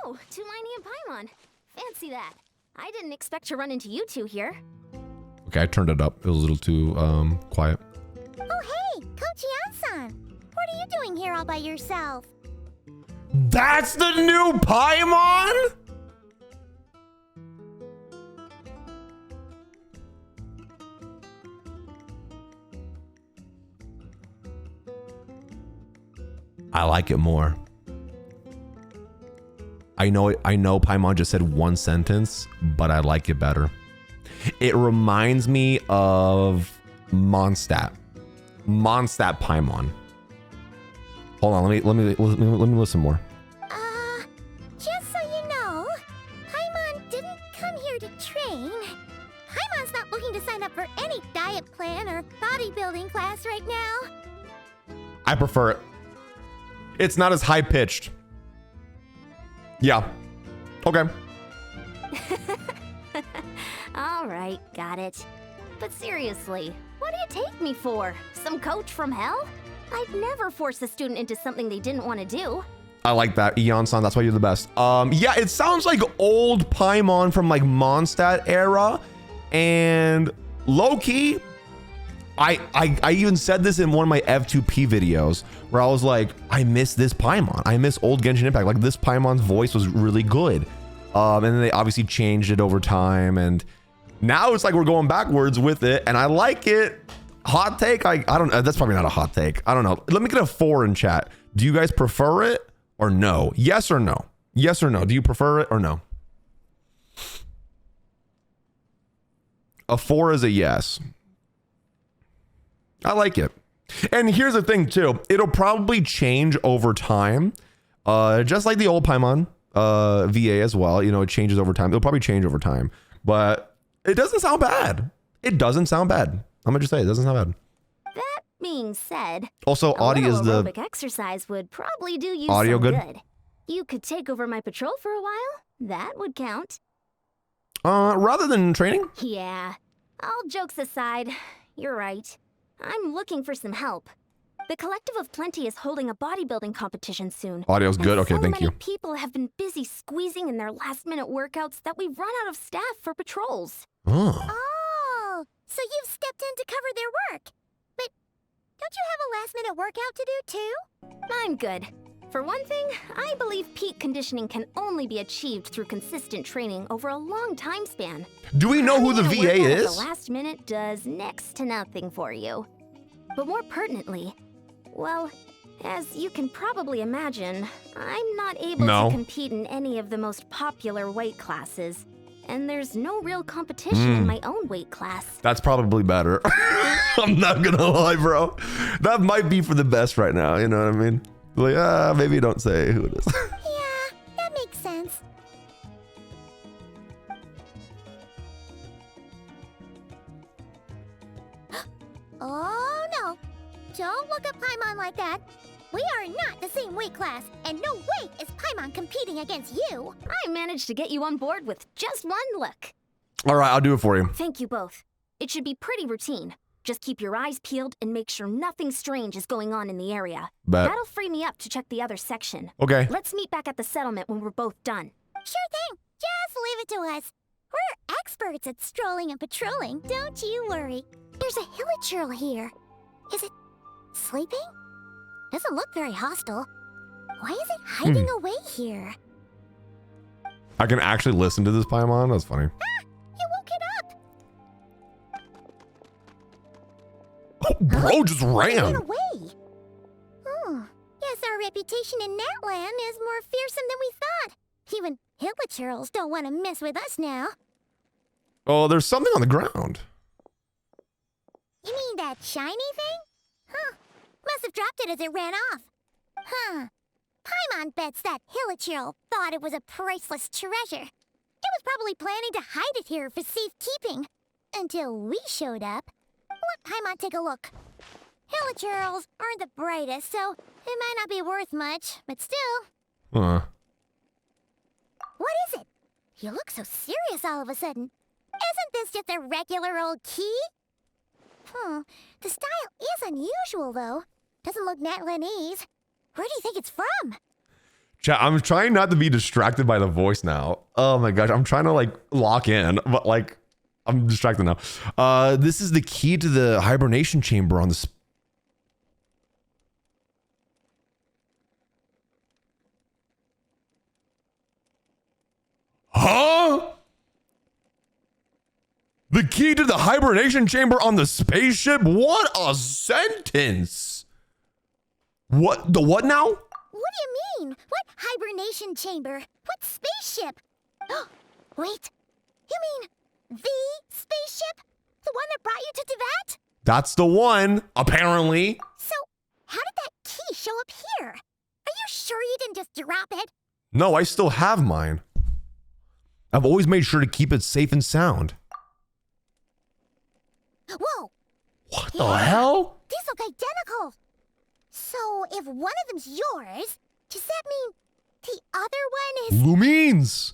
Oh, Tulini and Paimon. Fancy that. I didn't expect to run into you two here. Okay, I turned it up. It was a little too quiet. Oh, hey, Coach Yan-san. What are you doing here all by yourself? That's the new Paimon? I like it more. I know Paimon just said one sentence, but I like it better. It reminds me of Mondstadt. Mondstadt Paimon. Hold on, let me listen more. Just so you know, Paimon didn't come here to train. Paimon's not looking to sign up for any diet plan or bodybuilding class right now. I prefer it. It's not as high-pitched. Yeah. Okay. All right, got it. But seriously, what do you take me for? Some coach from hell? I'd never force a student into something they didn't want to do. I like that, Eon-san. That's why you're the best. Yeah, it sounds like old Paimon from like Mondstadt era, and low-key, I even said this in one of my F2P videos where I was like, I miss this Paimon. I miss old Genshin Impact. Like, this Paimon's voice was really good. And then they obviously changed it over time, and now it's like we're going backwards with it, and I like it. Hot take? I don't know. That's probably not a hot take. I don't know. Let me get a 4 in chat. Do you guys prefer it or no? Yes or no? Yes or no? Do you prefer it or no? A 4 is a yes. I like it. And here's the thing too. It'll probably change over time. Just like the old Paimon VA as well. You know, it changes over time. It'll probably change over time. But it doesn't sound bad. It doesn't sound bad. I'm gonna just say it doesn't sound bad. That being said, also audio is the aerobic exercise would probably do you audio some good. You could take over my patrol for a while. That would count. Rather than training? Yeah. All jokes aside, you're right. I'm looking for some help. The Collective of Plenty is holding a bodybuilding competition soon. Audio's good. Okay, thank you. So many people have been busy squeezing in their last-minute workouts that we've run out of staff for patrols. Oh, so you've stepped in to cover their work. But don't you have a last-minute workout to do too? I'm good. For one thing, I believe peak conditioning can only be achieved through consistent training over a long time span. Do we know who the VA is? The last minute does next to nothing for you. But more pertinently, well, as you can probably imagine, I'm not able to compete in any of the most popular weight classes. And there's no real competition in my own weight class. That's probably better. I'm not gonna lie, bro. That might be for the best right now, you know what I mean? Like, maybe don't say who it is. Yeah, that makes sense. Oh no, don't look at Paimon like that. We are not the same weight class, and no way is Paimon competing against you. I managed to get you on board with just one look. All right, I'll do it for you. Thank you both. It should be pretty routine. Just keep your eyes peeled and make sure nothing strange is going on in the area. Bet. That'll free me up to check the other section. Okay. Let's meet back at the settlement when we're both done. Sure thing. Just leave it to us. We're experts at strolling and patrolling, don't you worry. There's a hilichurl here. Is it sleeping? Doesn't look very hostile. Why is it hiding away here? I can actually listen to this Paimon? That's funny. You woke it up. Oh, bro just It ran. ran away. Oh, guess our reputation in Natland is more fearsome than we thought. Even hilichurls don't want to mess with us now. Oh, there's something on the ground. You mean that shiny thing? Huh. Must have dropped it as it ran off. Huh. Paimon bets that hilichurl thought it was a priceless treasure. It was probably planning to hide it here for safekeeping. Until we showed up. Let Paimon take a look. Hilichurls aren't the brightest, so it might not be worth much, but still. Huh. What is it? You look so serious all of a sudden. Isn't this just a regular old key? The style is unusual, though. Doesn't look Natlanese. Where do you think it's from? Chat, I'm trying not to be distracted by the voice now. Oh my gosh, I'm trying to like lock in, but like I'm distracted now. This is the key to the hibernation chamber on the Huh? The key to the hibernation chamber on the spaceship? What a sentence. What? The what now? What do you mean? What hibernation chamber? What spaceship? Wait, you mean the spaceship? The one that brought you to Teyvat? That's the one, apparently. So, how did that key show up here? Are you sure you didn't just drop it? No, I still have mine. I've always made sure to keep it safe and sound. Whoa! What the hell? These look identical. So, if one of them's yours, does that mean the other one is... Lumines!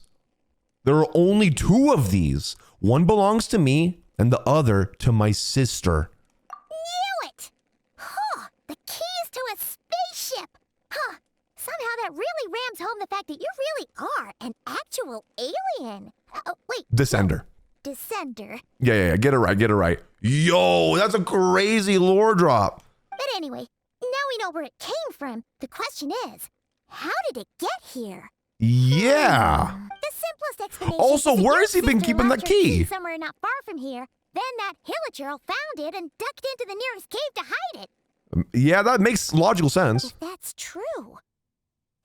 There are only 2 of these. One belongs to me, and the other to my sister. Knew it! Huh, the keys to a spaceship! Huh, somehow that really rams home the fact that you really are an actual alien. Oh, wait. Descender. Descender. Yeah. Get it right. Yo, that's a crazy lore drop. But anyway, now we know where it came from. The question is, how did it get here? Yeah. The simplest explanation. Also, is that where your has he been sister keeping locked that her key? Somewhere not far from here. Then that Hilichurl found it and ducked into the nearest cave to hide it. Yeah, that makes logical sense. If that's true,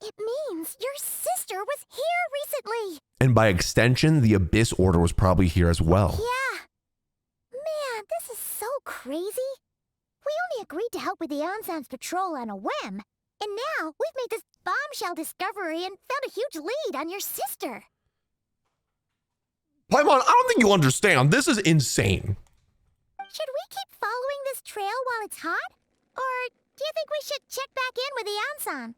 it means your sister was here recently. And by extension, the Abyss Order was probably here as well. Yeah. Man, this is so crazy. We only agreed to help with the Anson's patrol on a whim. And now we've made this bombshell discovery and found a huge lead on your sister. Paimon, I don't think you understand. This is insane. Should we keep following this trail while it's hot? Or do you think we should check back in with the Anson?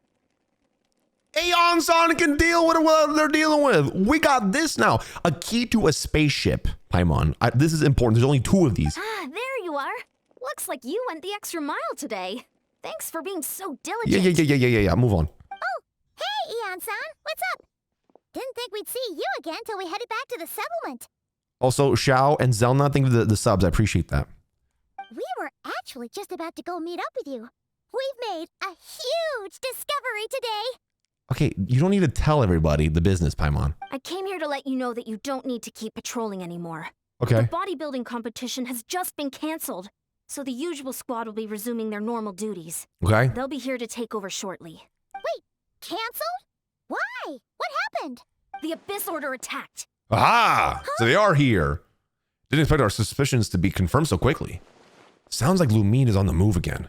Aeon-san can deal with what they're dealing with. We got this now. A key to a spaceship, Paimon. This is important. There's only 2 of these. Ah, there you are. Looks like you went the extra mile today. Thanks for being so diligent. Yeah. Move on. Oh, hey, Eon-san. What's up? Didn't think we'd see you again till we headed back to the settlement. Also, Xiao and Zelna, thank you for the subs. I appreciate that. We were actually just about to go meet up with you. We've made a huge discovery today. Okay, you don't need to tell everybody the business, Paimon. I came here to let you know that you don't need to keep patrolling anymore. Okay. The bodybuilding competition has just been canceled, so the usual squad will be resuming their normal duties. Okay. They'll be here to take over shortly. Wait, canceled? Why? What happened? The Abyss Order attacked. Aha! So they are here. Didn't expect our suspicions to be confirmed so quickly. Sounds like Lumine is on the move again.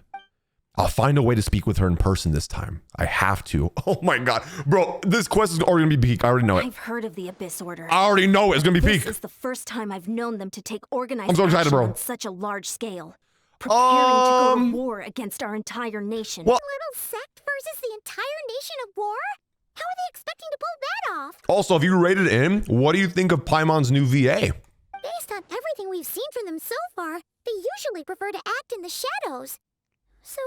I'll find a way to speak with her in person this time. I have to. Oh my god. Bro, this quest is already gonna be peak. I already know it. I've heard of the Abyss Order. I already know it's gonna be peak. This is the first time I've known them to take organized I'm so excited, action bro. on such a large scale. Preparing to go to war against our entire nation. Well, A little sect versus the entire nation of war? How are they expecting to pull that off? also, if you rated in, what do you think of Paimon's new VA? Based on everything we've seen from them so far, they usually prefer to act in the shadows. So,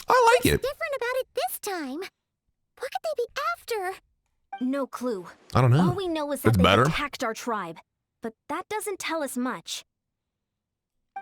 I like what's it. different about it this time? What could they be after? No clue. I don't know. All we know is that It's they better. attacked our tribe, but that doesn't tell us much.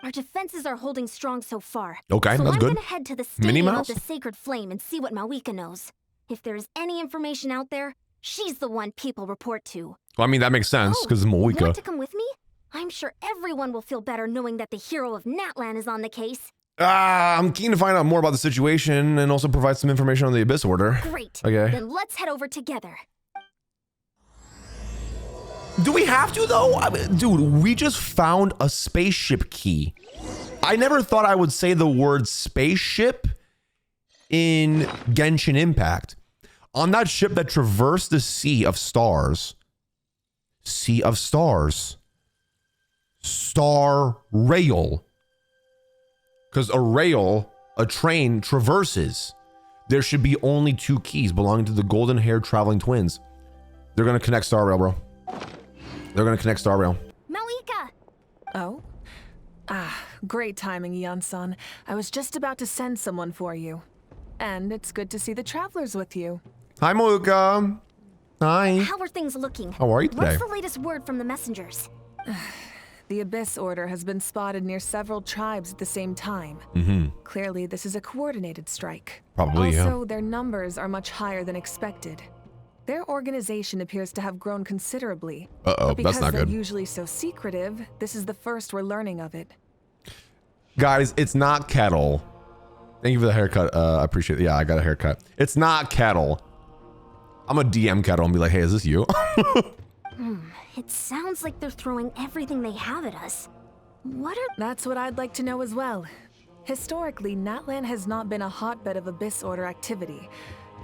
Our defenses are holding strong so far. Okay, so that's I'm good. gonna head to the Minnie Stadium of Mouse? the Sacred Flame and see what Mawika knows. If there's any information out there, she's the one people report to. Well, I mean, that makes sense, because it's Want Mawika. to come with me? I'm sure everyone will feel better knowing that the hero of Natlan is on the case. I'm keen to find out more about the situation and also provide some information on the Abyss Order. Great. Okay. Then let's head over together. Do we have to, though? I mean, dude, we just found a spaceship key. I never thought I would say the word spaceship in Genshin Impact. On that ship that traversed the Sea of Stars. Sea of Stars. Star Rail. Because a rail, a train, traverses. There should be only 2 keys belonging to the golden-haired traveling twins. They're going to connect Star Rail, bro. They're going to connect Star Rail. Mawika! Oh? Great timing, Eon-san. I was just about to send someone for you. And it's good to see the travelers with you. Hi, Mocha. Hi. How are things looking? How are you today? What's the latest word from the messengers? The Abyss Order has been spotted near several tribes at the same time. Clearly, this is a coordinated strike. Probably, also, their numbers are much higher than expected. Their organization appears to have grown considerably. Uh-oh, but that's not because they're good. usually so secretive, this is the first we're learning of it. Guys, it's not Kettle. Thank you for the haircut. I appreciate it. Yeah, I got a haircut. It's not Kettle. I'm a DM Kettle and be like, hey, is this you? It sounds like they're throwing everything they have at us. What are... That's what I'd like to know as well. Historically, Natlan has not been a hotbed of Abyss Order activity,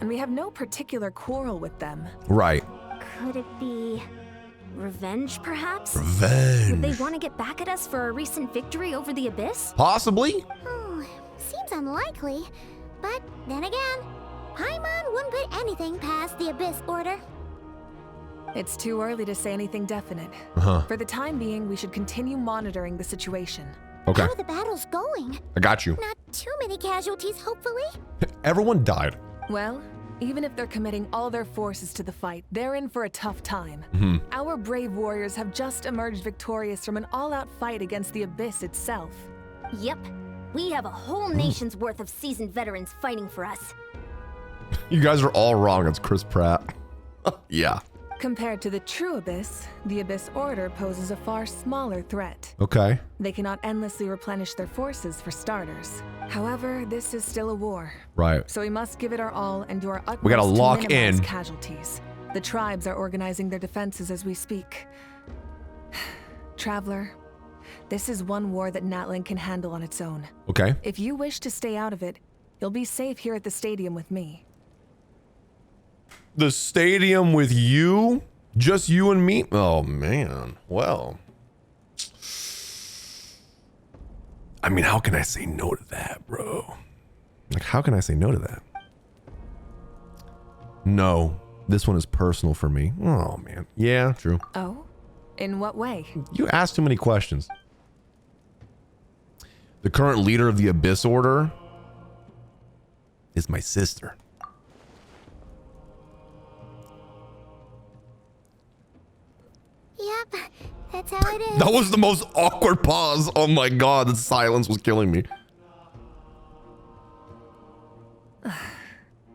and we have no particular quarrel with them. Right. Could it be... revenge, perhaps? Revenge. Would they want to get back at us for a recent victory over the Abyss? Possibly. Seems unlikely. But then again, Paimon wouldn't put anything past the Abyss Order. It's too early to say anything definite. For the time being, we should continue monitoring the situation. Okay. How are the battles going? I got you. Not too many casualties, hopefully. Everyone died. Well, even if they're committing all their forces to the fight, they're in for a tough time. Our brave warriors have just emerged victorious from an all-out fight against the Abyss itself. Yep. We have a whole nation's worth of seasoned veterans fighting for us. You guys are all wrong. It's Chris Pratt. Yeah. Compared to the true Abyss, the Abyss Order poses a far smaller threat. Okay. They cannot endlessly replenish their forces, for starters. However, this is still a war. Right. So we must give it our all and do our utmost We gotta lock to minimize in. casualties. The tribes are organizing their defenses as we speak. Traveler, this is one war that Natlan can handle on its own. Okay. If you wish to stay out of it, you'll be safe here at the stadium with me. The stadium with you? Just you and me? Oh, man. Well. I mean, how can I say no to that, bro? Like, how can I say no to that? No. This one is personal for me. Oh, man. Yeah, true. Oh? In what way? You asked too many questions. The current leader of the Abyss Order is my sister. Yep, that's how it is. That was the most awkward pause. Oh my god, the silence was killing me.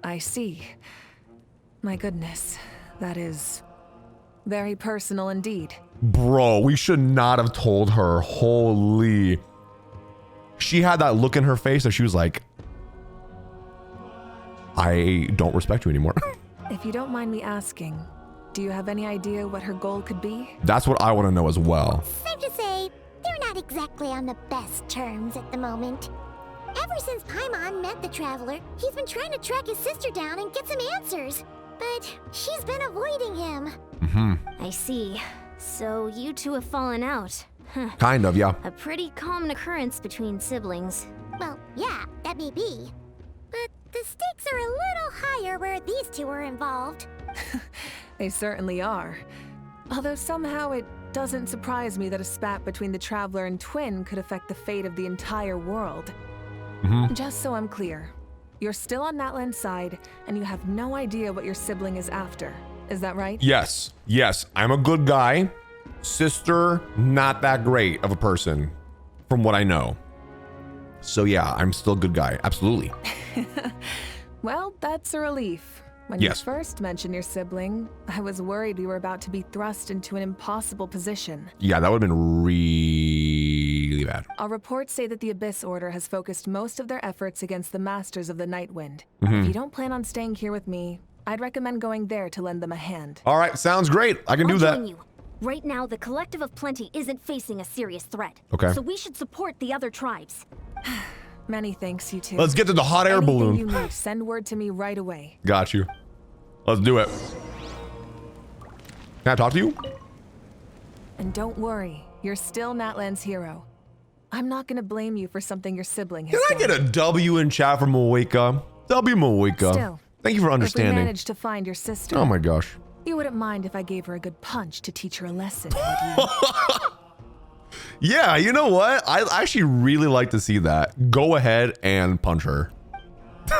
I see. My goodness, that is very personal indeed. Bro, we should not have told her. Holy. She had that look in her face that she was like, I don't respect you anymore. If you don't mind me asking, do you have any idea what her goal could be? That's what I want to know as well. Safe to say, they're not exactly on the best terms at the moment. Ever since Paimon met the Traveler, he's been trying to track his sister down and get some answers. But she's been avoiding him. I see. So you two have fallen out. Huh. Kind of, yeah. A pretty common occurrence between siblings. Well, yeah, that may be. But the stakes are a little higher where these two are involved. They certainly are. Although somehow it doesn't surprise me that a spat between the Traveler and Twin could affect the fate of the entire world. Just so I'm clear, you're still on Natlan's side, and you have no idea what your sibling is after. Is that right? Yes, yes, I'm a good guy. Sister, not that great of a person, from what I know. So yeah, I'm still a good guy, absolutely. Well, that's a relief. When Yes. you first mentioned your sibling, I was worried we were about to be thrust into an impossible position. Yeah, that would have been really bad. Our reports say that the Abyss Order has focused most of their efforts against the Masters of the Nightwind. If you don't plan on staying here with me, I'd recommend going there to lend them a hand. All right, sounds great. I can do I'll that. join you. Right now, the Collective of Plenty isn't facing a serious threat. Okay. So we should support the other tribes. Many thanks, you two. Let's get to the hot air Anything balloon. you need, send word to me right away. Got you. Let's do it. Can I talk to you? And don't worry, you're still Natlan's hero. I'm not gonna blame you for something your sibling has Can I done. get a W in chat from Moeka? W Moeka. Still, Thank you for If we understanding. managed to find your sister, Oh my gosh. you wouldn't mind if I gave her a good punch to teach her a lesson, would you? Yeah, you know what? I actually really like to see that. Go ahead and punch her.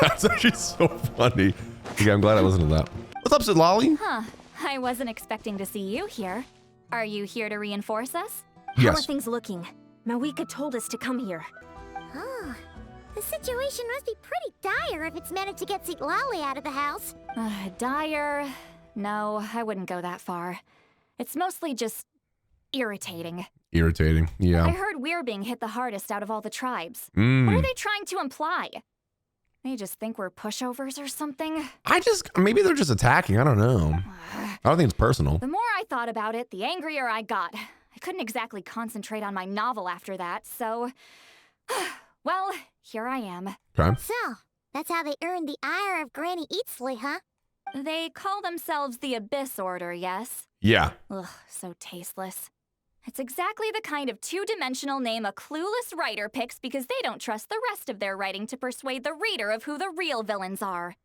That's actually so funny. Yeah, I'm glad I listened to that. What's up, Sid Lolly? Huh. I wasn't expecting to see you here. Are you here to reinforce us? How are Yes. things looking? Mawika told us to come here. Oh, the situation must be pretty dire if it's managed to get Lolly out of the house. Dire? No, I wouldn't go that far. It's mostly just irritating. Irritating. Yeah. I heard we're being hit the hardest out of all the tribes. What Mm. are they trying to imply? They just think we're pushovers or something? Maybe they're just attacking. I don't know. I don't think it's personal. The more I thought about it, the angrier I got. I couldn't exactly concentrate on my novel after that, so... well, here I am. Okay. So, that's how they earned the ire of Granny Eatsley, huh? They call themselves the Abyss Order, yes? Yeah. Ugh, so tasteless. It's exactly the kind of two-dimensional name a clueless writer picks because they don't trust the rest of their writing to persuade the reader of who the real villains are.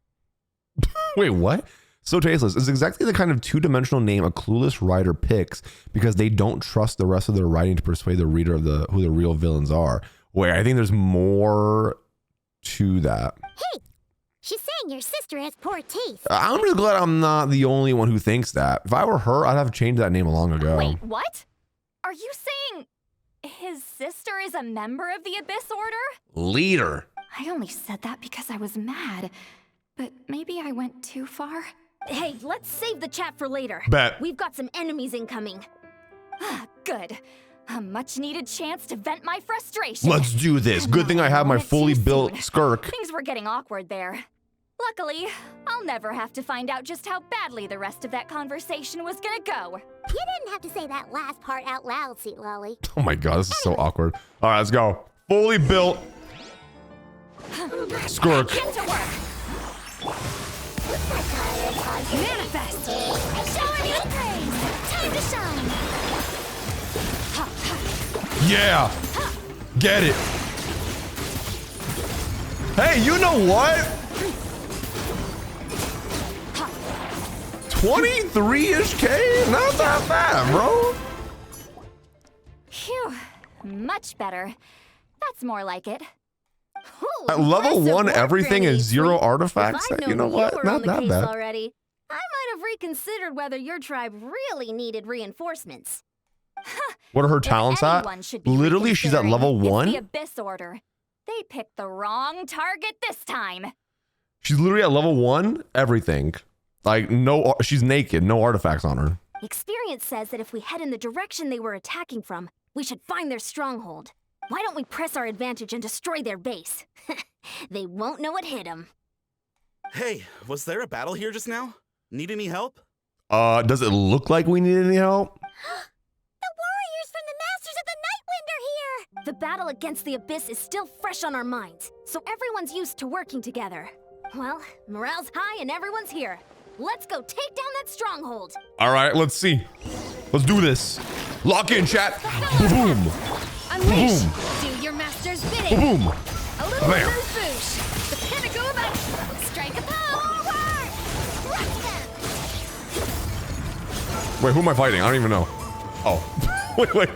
Wait, what? So tasteless. It's exactly the kind of two-dimensional name a clueless writer picks because they don't trust the rest of their writing to persuade the reader of who the real villains are. Wait, I think there's more to that. Hey, she's saying your sister has poor taste. I'm just glad I'm not the only one who thinks that. If I were her, I'd have changed that name long ago. Wait, what? Are you saying his sister is a member of the Abyss Order? Leader. I only said that because I was mad. But maybe I went too far. Hey, let's save the chat for later. Bet. We've got some enemies incoming. Good. A much-needed chance to vent my frustration. Let's do this. Good thing I have my fully built skirk. Things were getting awkward there. Luckily, I'll never have to find out just how badly the rest of that conversation was gonna go. You didn't have to say that last part out loud, Lolly. Oh my god, this is so awkward. All right, let's go. Fully built skirk. Get to work! Manifest! Show her your praise! Time to shine! Yeah. Get it. Hey, you know what? 23-ish K? Not that bad, bro. Phew. Much better. That's more like it. At level Impressive 1, work, everything Granny is 0 Sweet. artifacts. If I'd You know known what? you were Not on the that case bad. already, I might have reconsidered whether your tribe really needed reinforcements. What are her If talents at? anyone should be Literally, she's at level reconsidering, it's 1. the Abyss Order. They picked the wrong target this time. She's literally at level 1. Everything. Like, no, she's naked. No artifacts on her. Experience says that if we head in the direction they were attacking from, we should find their stronghold. Why don't we press our advantage and destroy their base? They won't know what hit them. Hey, was there a battle here just now? Need any help? Does it look like we need any help? The warriors from the Masters of the Nightwind are here! The battle against the Abyss is still fresh on our minds, so everyone's used to working together. Well, morale's high and everyone's here. Let's go take down that stronghold. All right, let's see. Let's do this. Lock in, chat. Boom. Unleash! Boom. Do your master's bidding! Boom. A little Bam. boosh! The pinnacle of ice! Strike a forward! Crush them! Wait, who am I fighting? I don't even know. Oh. Wait.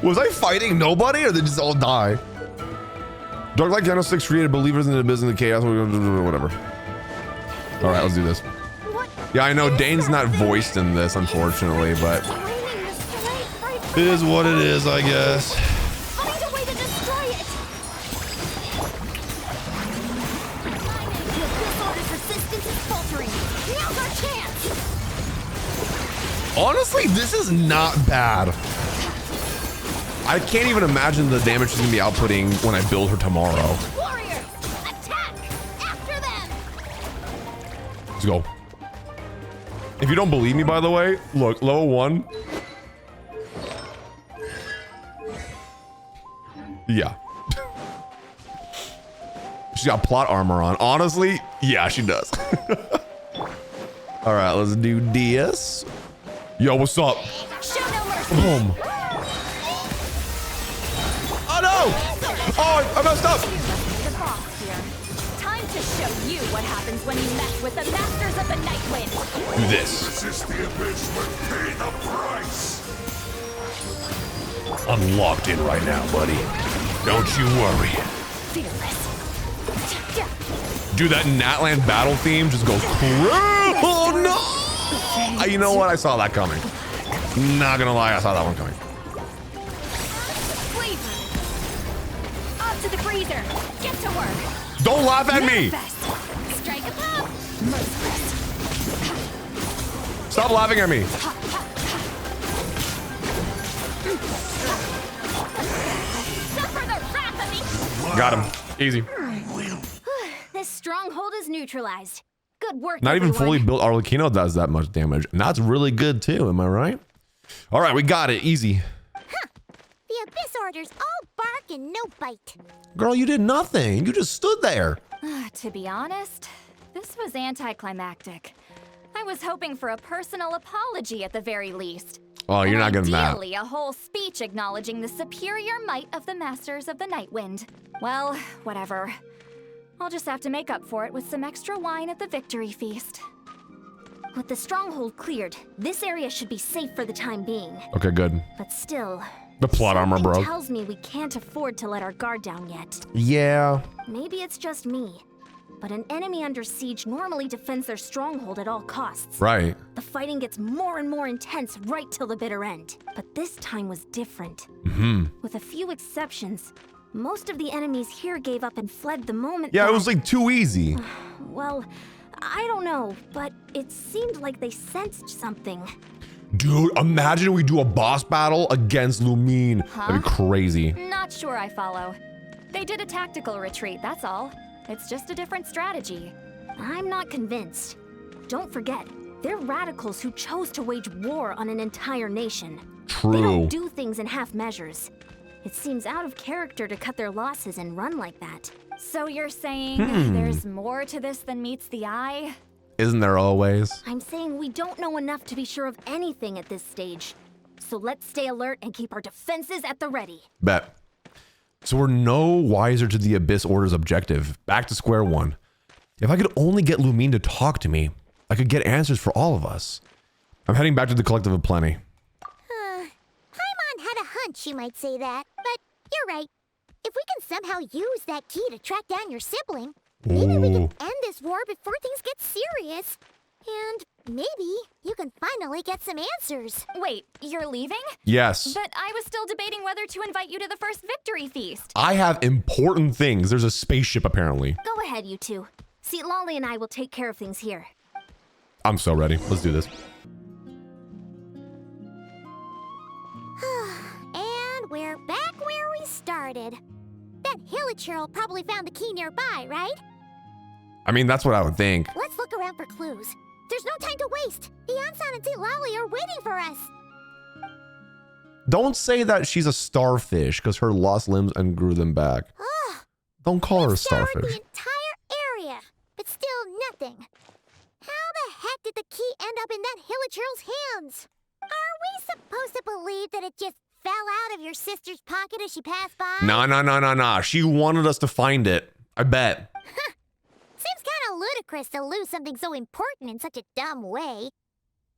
Was I fighting nobody or did they just all die? Dark Light Channel 6 created believers in the abyss and the chaos. Whatever. All right, let's do this. What? Yeah, I know Dane's not voiced in this, unfortunately, but Finding the strength right it is what it is, I guess. Find a way to destroy it! The Abyss Order's resistance is faltering. Now's our chance! Honestly, this is not bad. I can't even imagine the damage she's gonna be outputting when I build her tomorrow. Warriors! Attack! After them! Let's go. If you don't believe me, by the way, look, level 1. Yeah. She's got plot armor on. Honestly, yeah, she does. All right, let's do this. Yo, what's up? Show no mercy! Boom. Oh no! Oh, I messed up. The boss here. Time to show you what happens when you mess with the Masters of the Nightwind. Do this. Resist the abyss but pay the price. I'm locked in right now, buddy. Don't you worry. Fearless. Dude, that Natland battle theme just goes crazy. Oh no! You know what? I saw that coming. Not gonna lie, I saw that one coming. Flavor. Up to the freezer. Get to work. Don't laugh at me. Strike a pop. Merciless. Stop laughing at me. Suffer the wrath of me. Got him. Easy. This stronghold is neutralized. Good work, Not even everyone. fully built Arlecchino does that much damage. And that's really good too, am I right? All right, we got it. Easy. The Abyss Orders all bark and no bite. Girl, you did nothing. You just stood there. To be honest, this was anticlimactic. I was hoping for a personal apology at the very least. Oh, you're not getting that. Ideally, a whole speech acknowledging the superior might of the Masters of the Nightwind. Well, whatever. I'll just have to make up for it with some extra wine at the victory feast. With the stronghold cleared, this area should be safe for the time being. Okay, good. But still, The plot armor something broke. tells me we can't afford to let our guard down yet. Yeah. Maybe it's just me, but an enemy under siege normally defends their stronghold at all costs. Right. The fighting gets more and more intense right till the bitter end. But this time was different. With a few exceptions, most of the enemies here gave up and fled the moment Yeah, that... it was like too easy. Well, I don't know, but it seemed like they sensed something. Dude, imagine we do a boss battle against Lumine. That'd be crazy. Not sure I follow. They did a tactical retreat, that's all. It's just a different strategy. I'm not convinced. Don't forget, they're radicals who chose to wage war on an entire nation. They True. don't do things in half measures. It seems out of character to cut their losses and run like that. So you're saying there's more to this than meets the eye? Isn't there always? I'm saying we don't know enough to be sure of anything at this stage. So let's stay alert and keep our defenses at the ready. Bet. So we're no wiser to the Abyss Order's objective. Back to square one. If I could only get Lumine to talk to me, I could get answers for all of us. I'm heading back to the Collective of Plenty. Paimon had a hunch you might say that, but you're right. If we can somehow use that key to track down your sibling, maybe we can Ooh. end this war before things get serious. And maybe you can finally get some answers. Wait, you're leaving? Yes. But I was still debating whether to invite you to the first victory feast. I have important things. There's a spaceship apparently. Go ahead, you two. See, Lolly and I will take care of things here. I'm so ready. Let's do this. And we're back where we started. That Hilichurl probably found the key nearby, right? I mean, that's what I would think. Let's look around for clues. There's no time to waste. Beyonsan and Lolly are waiting for us. Don't say that she's a starfish because her lost limbs and grew them back. Ugh. Don't call her a Scoured starfish. the entire area, but still nothing. How the heck did the key end up in that Hilichurl's hands? Are we supposed to believe that it just fell out of your sister's pocket as she passed by? Nah. She wanted us to find it. I bet. Seems kind of ludicrous to lose something so important in such a dumb way.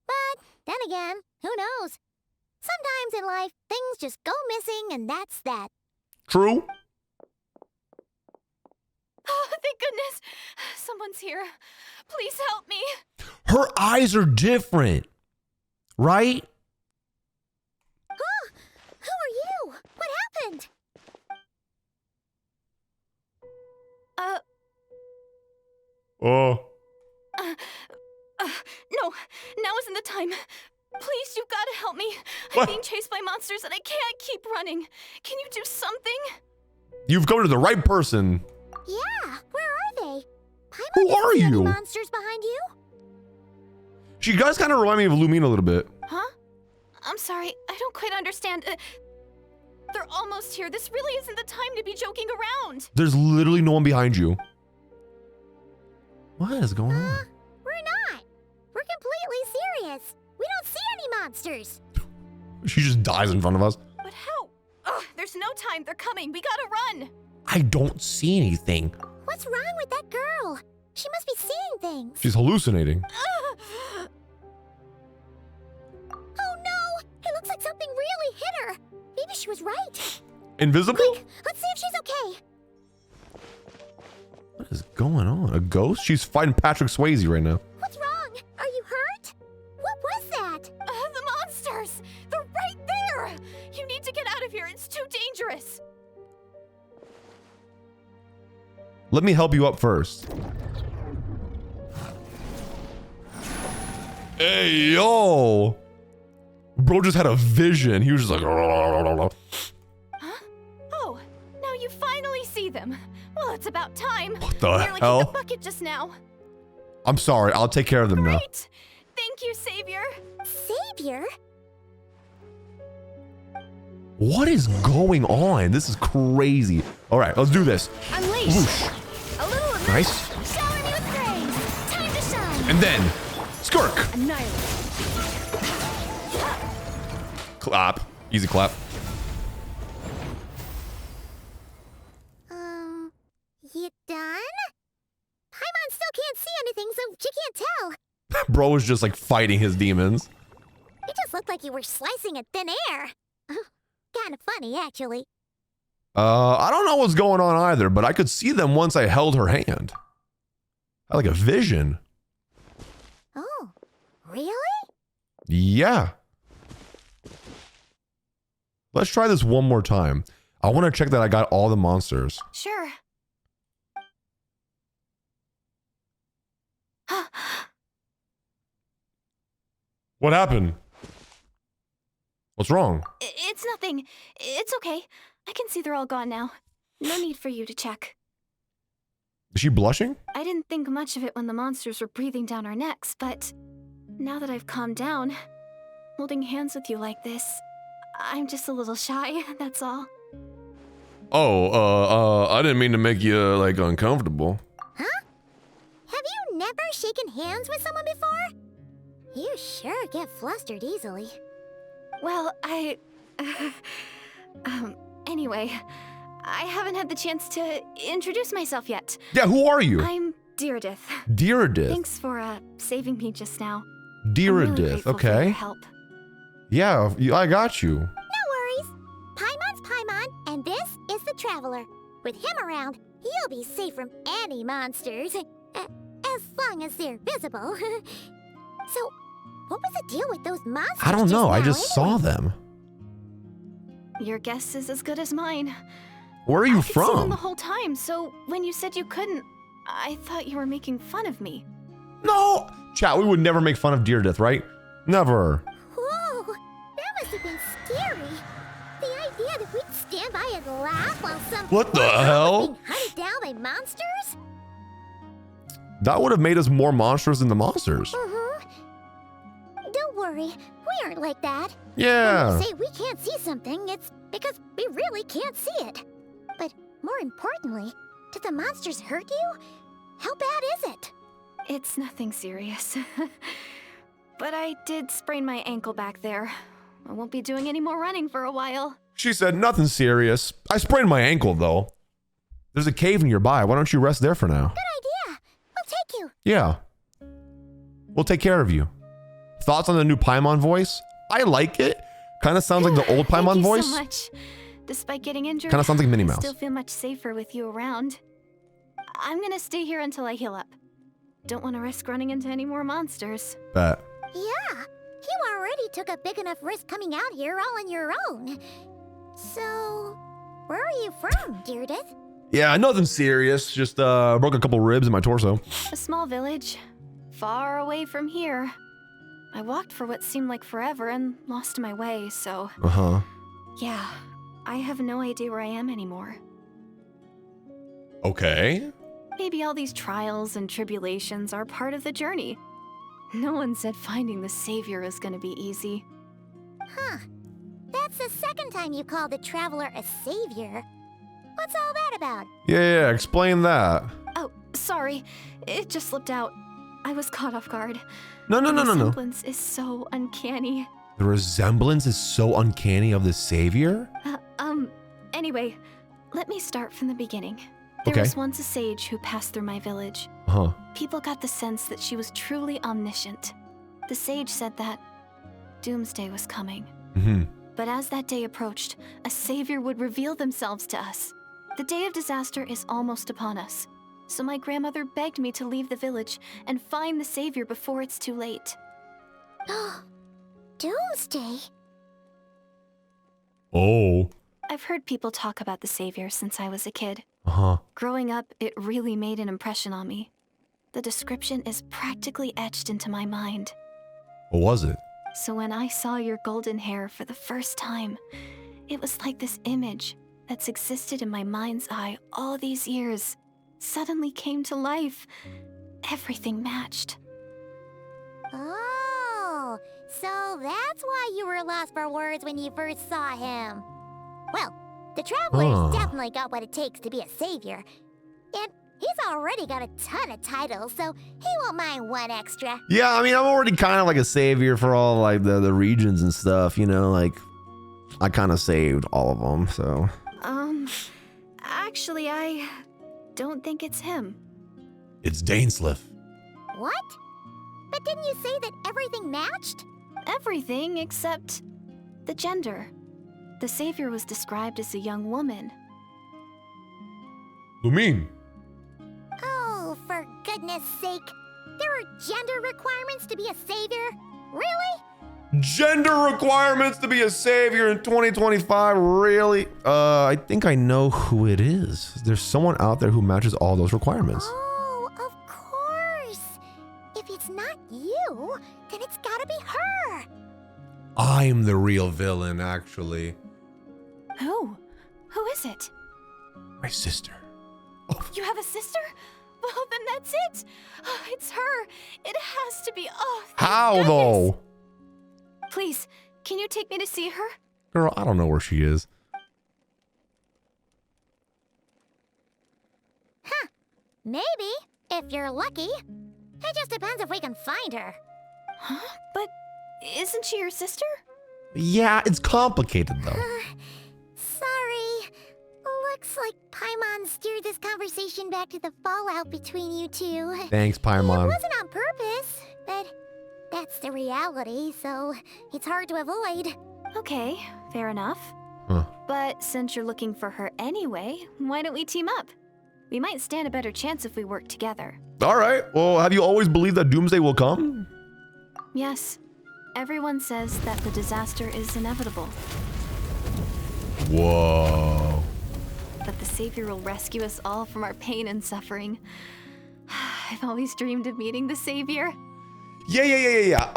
But then again, who knows? Sometimes in life, things just go missing and that's that. True. Oh, thank goodness. Someone's here. Please help me. Her eyes are different. Right? Who are you? What happened? Oh. No, now isn't the time. Please, you've got to help me. What? I'm being chased by monsters and I can't keep running. Can you do something? You've come to the right person. Yeah, where are they? Paimon Who doesn't are see any you? monsters behind you? She does kind of remind me of Lumine a little bit. Huh? I'm sorry, I don't quite understand. They're almost here. This really isn't the time to be joking around. There's literally no one behind you. What is going on? We're not. We're completely serious. We don't see any monsters. She just dies in front of us. But how? Ugh, there's no time. They're coming. We gotta run. I don't see anything. What's wrong with that girl? She must be seeing things. She's hallucinating. Oh no! It looks like something really hit her. Maybe she was right. Invisible? Quick, let's see if she's okay. What is going on? A ghost? She's fighting Patrick Swayze right now. What's wrong? Are you hurt? What was that? The monsters! They're right there! You need to get out of here. It's too dangerous. Let me help you up first. Hey, yo! Bro just had a vision. He was just like... Huh? Oh, now you finally see them. Well, it's about time. What the Nearly hell? hit the bucket just now. I'm sorry. I'll take care of them now. Great. Thank you, Savior. Savior? What is going on? This is crazy. All right, let's do this. Unleash. Whoosh. A little of Nice. Shower me with praise. Time to shine. And then, skirk. annihilate. Clap. Easy clap. You done? Paimon still can't see anything, so she can't tell. Bro was just like fighting his demons. It just looked like you were slicing at thin air. Kind of funny, actually. I don't know what's going on either, but I could see them once I held her hand. I had like a vision. Oh, really? Yeah. Let's try this one more time. I want to check that I got all the monsters. Sure. What happened? What's wrong? It's nothing. It's okay. I can see they're all gone now. No need for you to check. Is she blushing? I didn't think much of it when the monsters were breathing down our necks, but now that I've calmed down, holding hands with you like this, I'm just a little shy, that's all. Oh, I didn't mean to make you, like, uncomfortable. Huh? Have you never shaken hands with someone before? You sure get flustered easily. Well, anyway, I haven't had the chance to introduce myself yet. Yeah, who are you? I'm Deirdith. Deirdith. Thanks for, saving me just now. I'm really Deirdith, grateful for okay. your help. Yeah, I got you. No worries. Paimon's Paimon, and this is the Traveler. With him around, you'll be safe from any monsters. As long as they're visible. So, what was the deal with those monsters? I don't know, I now, just saw them. Your guess is as good as mine. Where are you I could see them from? the whole time, so when you said you couldn't, I thought you were making fun of me. No! Chat, we would never make fun of Deirdith, right? Never. Whoa, that must have been scary. The idea that we'd stand by and laugh while some What the poor girl was hell? being hunted down by monsters? That would have made us more monsters than the monsters. Don't worry, we aren't like that. Yeah. When we say we can't see something, it's because we really can't see it. But more importantly, did the monsters hurt you? How bad is it? It's nothing serious. But I did sprain my ankle back there. I won't be doing any more running for a while. She said nothing serious. I sprained my ankle, though. There's a cave nearby. Why don't you rest there for now? Good idea. We'll take you. Yeah. We'll take care of you. Thoughts on the new Paimon voice? I like it. Kind of sounds like the old Paimon voice. Thank you so much. Despite getting injured, Kind of sounds like Minnie I Mouse. still feel much safer with you around. I'm gonna stay here until I heal up. Don't want to risk running into any more monsters. Bet. Yeah, you already took a big enough risk coming out here all on your own. So, where are you from, Deirdith? Yeah, nothing serious. Just broke a couple ribs in my torso. A small village, far away from here. I walked for what seemed like forever and lost my way, so... Uh-huh. Yeah, I have no idea where I am anymore. Okay. Maybe all these trials and tribulations are part of the journey. No one said finding the Savior is gonna be easy. Huh. That's the second time you called the Traveler a savior. What's all that about? Yeah, explain that. Oh, sorry. It just slipped out. I was caught off guard. No. The resemblance is so uncanny. The resemblance is so uncanny of the Savior? Anyway, let me start from the beginning. There Okay. was once a sage who passed through my village. Uh-huh. People got the sense that she was truly omniscient. The sage said that doomsday was coming. Mm-hmm. But as that day approached, a savior would reveal themselves to us. The day of disaster is almost upon us. So my grandmother begged me to leave the village and find the savior before it's too late. Doomsday? Oh. I've heard people talk about the savior since I was a kid. Uh-huh. Growing up, it really made an impression on me. The description is practically etched into my mind. What was it? So when I saw your golden hair for the first time, it was like this image that's existed in my mind's eye all these years suddenly came to life. Everything matched. Oh, so that's why you were lost for words when you first saw him. Well, the Traveler's definitely got what it takes to be a savior. And he's already got a ton of titles, so he won't mind one extra. Yeah, I mean, I'm already kind of like a savior for all like the regions and stuff, you know, like I kind of saved all of them, so. Actually, I don't think it's him. It's Dainsliff. What? But didn't you say that everything matched? Everything except the gender. The savior was described as a young woman. Lumin. Oh, for goodness sake. There are gender requirements to be a savior? Really? Gender requirements to be a savior in 2025, really? I think I know who it is. There's someone out there who matches all those requirements. Oh, of course. If it's not you, then it's gotta be her. I'm the real villain, actually. Who? Who is it? My sister. You have a sister? Well, then that's it. Oh, it's her. It has to be. Oh, thank How, goodness. though? Please, can you take me to see her? Girl, I don't know where she is. Huh. Maybe, if you're lucky. It just depends if we can find her. Huh? But isn't she your sister? Yeah, it's complicated, though. Sorry. Looks like Paimon steered this conversation back to the fallout between you two. Thanks, It Paimon. wasn't on purpose, but that's the reality, so it's hard to avoid. Okay, fair enough. Huh. But since you're looking for her anyway, why don't we team up? We might stand a better chance if we work together. All right. Well, have you always believed that Doomsday will come? Yes. Everyone says that the disaster is inevitable, Whoa. but the savior will rescue us all from our pain and suffering. I've always dreamed of meeting the savior. Yeah.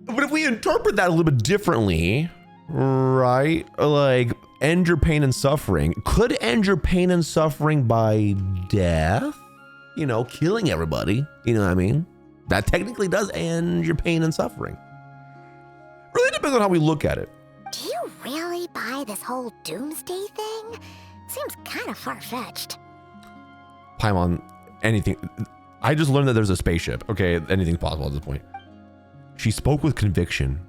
But if we interpret that a little bit differently, right? Like, end your pain and suffering. Could end your pain and suffering by death? You know, killing everybody. You know what I mean? That technically does end your pain and suffering. Really depends on how we look at it. Do you really buy this whole doomsday thing? Seems kind of far-fetched. Paimon, anything. I just learned that there's a spaceship. Okay, anything's possible at this point. She spoke with conviction.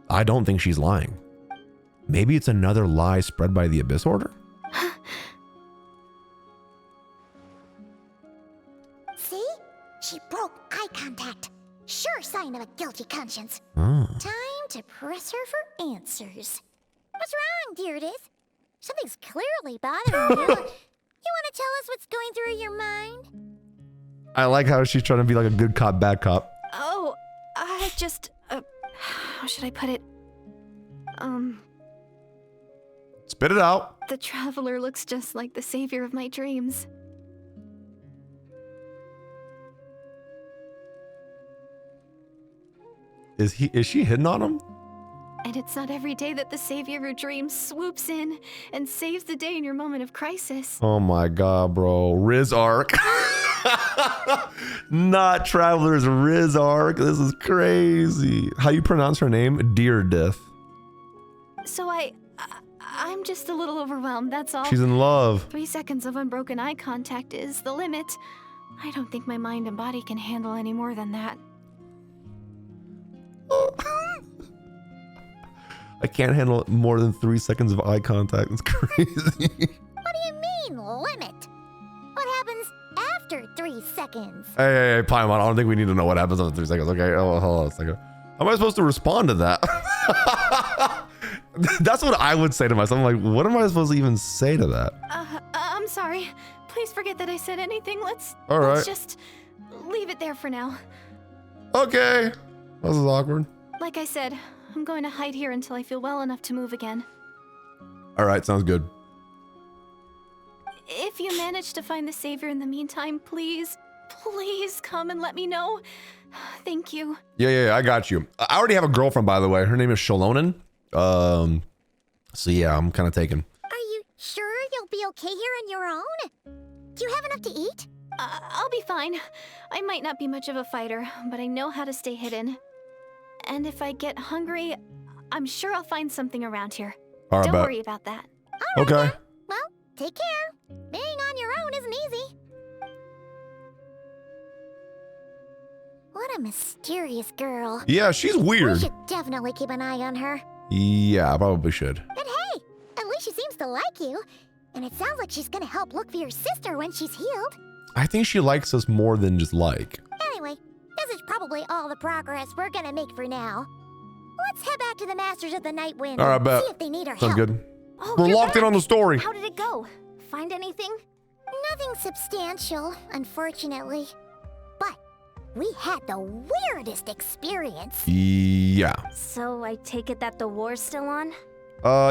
I don't think she's lying. Maybe it's another lie spread by the Abyss Order? See? She broke eye contact. Sure sign of a guilty conscience. Oh. Time to press her for answers. What's wrong, Deirdith? Something's clearly bothering you. You want to tell us what's going through your mind? I like how she's trying to be like a good cop, bad cop. Oh, I just, how should I put it? Spit it out. The traveler looks just like the savior of my dreams. Is she hitting on him? And it's not every day that the savior of your dreams swoops in and saves the day in your moment of crisis. Oh my god, bro. Riz Arc. Not Traveler's Riz Arc. This is crazy. How you pronounce her name? Deirdith. So I'm just a little overwhelmed, that's all. She's in love. 3 seconds of unbroken eye contact is the limit. I don't think my mind and body can handle any more than that. I can't handle more than 3 seconds of eye contact. It's crazy. What do you mean, limit? What happens after 3 seconds? Hey, Paimon, I don't think we need to know what happens after 3 seconds, okay? Oh, hold on a second. How am I supposed to respond to that? That's what I would say to myself. I'm like, what am I supposed to even say to that? I'm sorry. Please forget that I said anything. Let's just leave it there for now. Okay. This is awkward. Like I said, I'm going to hide here until I feel well enough to move again. All right, sounds good. If you manage to find the savior in the meantime, please come and let me know. Thank you. Yeah, I got you. I already have a girlfriend, by the way. Her name is Shalonen. So yeah, I'm kind of taken. Are you sure you'll be okay here on your own? Do you have enough to eat? I'll be fine. I might not be much of a fighter, but I know how to stay hidden. And if I get hungry, I'm sure I'll find something around here. All right, Don't bet. worry about that. All right, Okay. then. Well, take care. Being on your own isn't easy. What a mysterious girl. Yeah, she's We weird. should definitely keep an eye on her. Yeah, I probably should. But hey, at least she seems to like you. And it sounds like she's gonna help look for your sister when she's healed. I think she likes us more than just like. Anyway, this is probably all the progress we're gonna make for now. Let's head back to the Masters of the Night Wind All right, and bet. see if they need our Sounds help. good. Oh, We're you're locked in back. on the story. How did it go? Find anything? Nothing substantial, unfortunately. But we had the weirdest experience. Yeah. So I take it that the war's still on?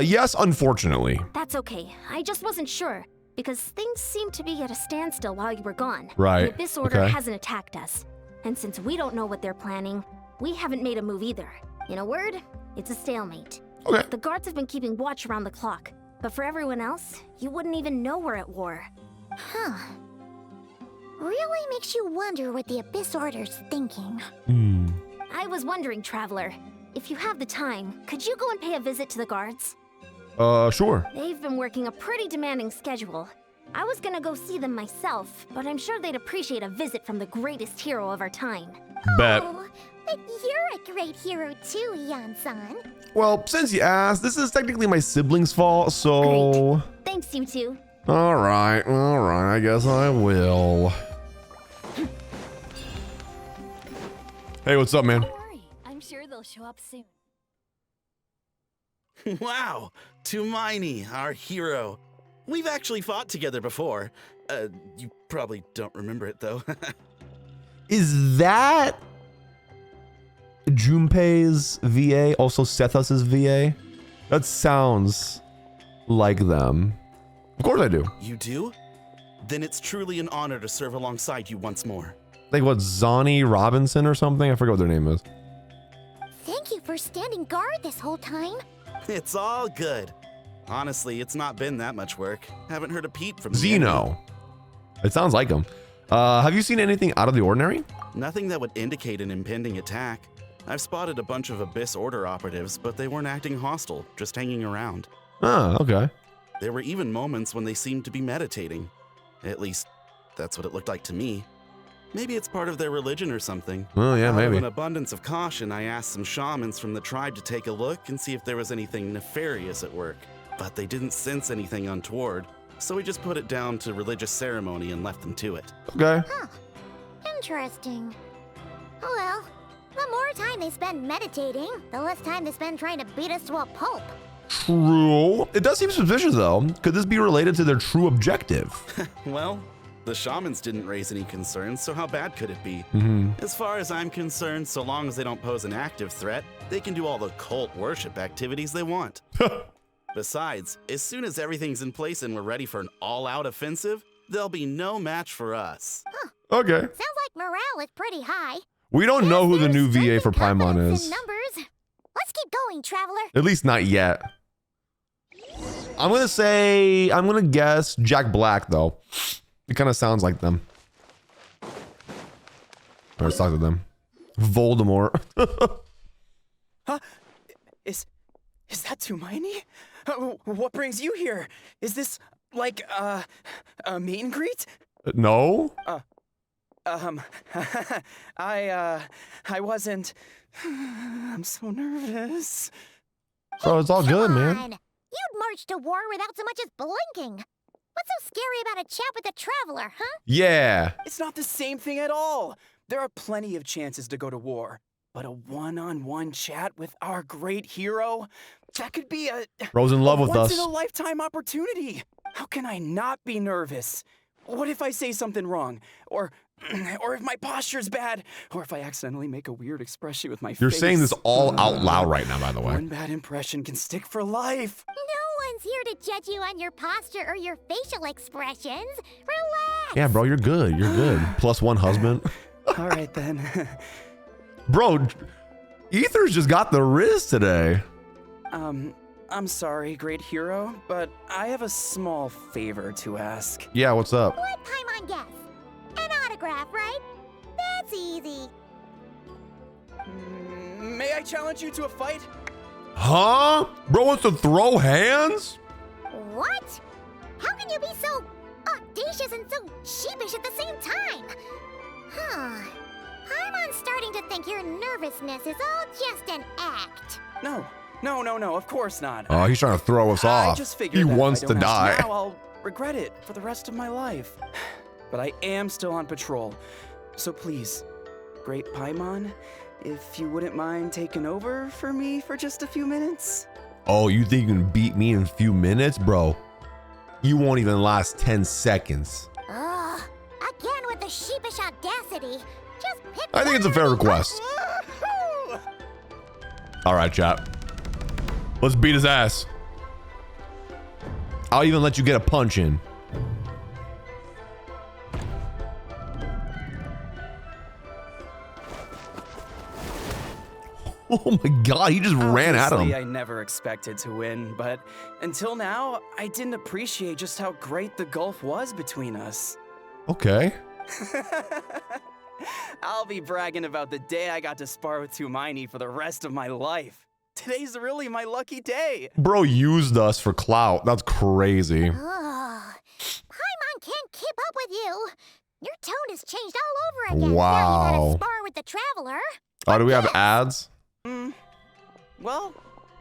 Yes, unfortunately. That's okay. I just wasn't sure. Because things seemed to be at a standstill while you were gone. Right. The Abyss Order Okay. hasn't attacked us. And since we don't know what they're planning, we haven't made a move either. In a word, it's a stalemate. Okay. The guards have been keeping watch around the clock. But for everyone else, you wouldn't even know we're at war. Huh. Really makes you wonder what the Abyss Order's thinking. I was wondering, Traveler, if you have the time, could you go and pay a visit to the guards? Sure. They've been working a pretty demanding schedule. I was gonna go see them myself, but I'm sure they'd appreciate a visit from the greatest hero of our time. Bet. Oh, but you're a great hero too, Yan-san. Well, since you asked, this is technically my sibling's fault, so... Thanks, you two. All right, I guess I will. Hey, what's up, man? Don't worry. I'm sure they'll show up soon. Wow, Tumaini, our hero. We've actually fought together before. You probably don't remember it, though. Is that Junpei's VA, also Sethas's VA? That sounds like them. Of course I do. You do? Then it's truly an honor to serve alongside you once more. Like what, Zani Robinson or something? I forget what their name is. Thank you for standing guard this whole time. It's all good. Honestly, it's not been that much work. Haven't heard a peep from the Zeno. It sounds like him. Have you seen anything out of the ordinary? enemy. Nothing that would indicate an impending attack. I've spotted a bunch of Abyss Order operatives, but they weren't acting hostile, just hanging around. Ah, okay. There were even moments when they seemed to be meditating. At least, that's what it looked like to me. Maybe it's part of their religion or something. Oh, yeah, Out maybe. of an abundance of caution, I asked some shamans from the tribe to take a look and see if there was anything nefarious at work. But they didn't sense anything untoward, so we just put it down to religious ceremony and left them to it. Okay. Huh. Interesting. Oh well, the more time they spend meditating, the less time they spend trying to beat us to a pulp. True. It does seem suspicious, though. Could this be related to their true objective? Well, the shamans didn't raise any concerns, so how bad could it be? As far as I'm concerned, so long as they don't pose an active threat, they can do all the cult worship activities they want. Besides, as soon as everything's in place and we're ready for an all-out offensive, there'll be no match for us. Okay. Sounds like morale is pretty high. We don't know who the There's new VA strength for and Paimon confidence is. in numbers. Let's keep going, Traveler. At least not yet. I'm gonna guess Jack Black, though. It kind of sounds like them. Let's talk to them. Voldemort. Huh? Is that Tumaini? What brings you here? Is this like a meet and greet? No? I wasn't. I'm so nervous. Bro, it's all good, Come man. on. You'd march to war without so much as blinking. What's so scary about a chat with a Traveler, huh? Yeah. It's not the same thing at all. There are plenty of chances to go to war, but a one-on-one chat with our great hero, that could be a Bro's in love with us. once-in-a-lifetime opportunity. How can I not be nervous? what if I say something wrong? Or if my posture's bad? Or if I accidentally make a weird expression with my face? You're saying this all out loud right now, by the way. One bad impression can stick for life. No one's here to judge you on your posture or your facial expressions. Relax. Yeah, bro, you're good. You're good. Plus one husband. All right, then. Bro, Ether's just got the riz today. I'm sorry, great hero, but I have a small favor to ask. Yeah, what's up? Let Paimon guess. An autograph, right? That's easy. May I challenge you to a fight? Huh? Bro wants to throw hands? What? How can you be so audacious and so sheepish at the same time? Huh. I'm starting to think your nervousness is all just an act. No, of course not. Oh, he's trying to throw us off. I just figured He that wants if I to don't ask die. Now I'll regret it for the rest of my life. But I am still on patrol. So please, Great Paimon, if you wouldn't mind taking over for me for just a few minutes? Oh, you think you can beat me in a few minutes? Bro, you won't even last 10 seconds. Ugh, again with the sheepish audacity. Just pick I think it's a fair request. All right, chat. Let's beat his ass. I'll even let you get a punch in. Oh my god, he just ran at him. I never expected to win, but until now, I didn't appreciate just how great the gulf was between us. Okay. I'll be bragging about the day I got to spar with Hermione for the rest of my life. Today's really my lucky day. Bro used us for clout. That's crazy. Ugh. Paimon can't keep up with you. Your tone has changed all over again. Wow. Now you gotta spar with the Traveler. Oh, do we have ads? Well,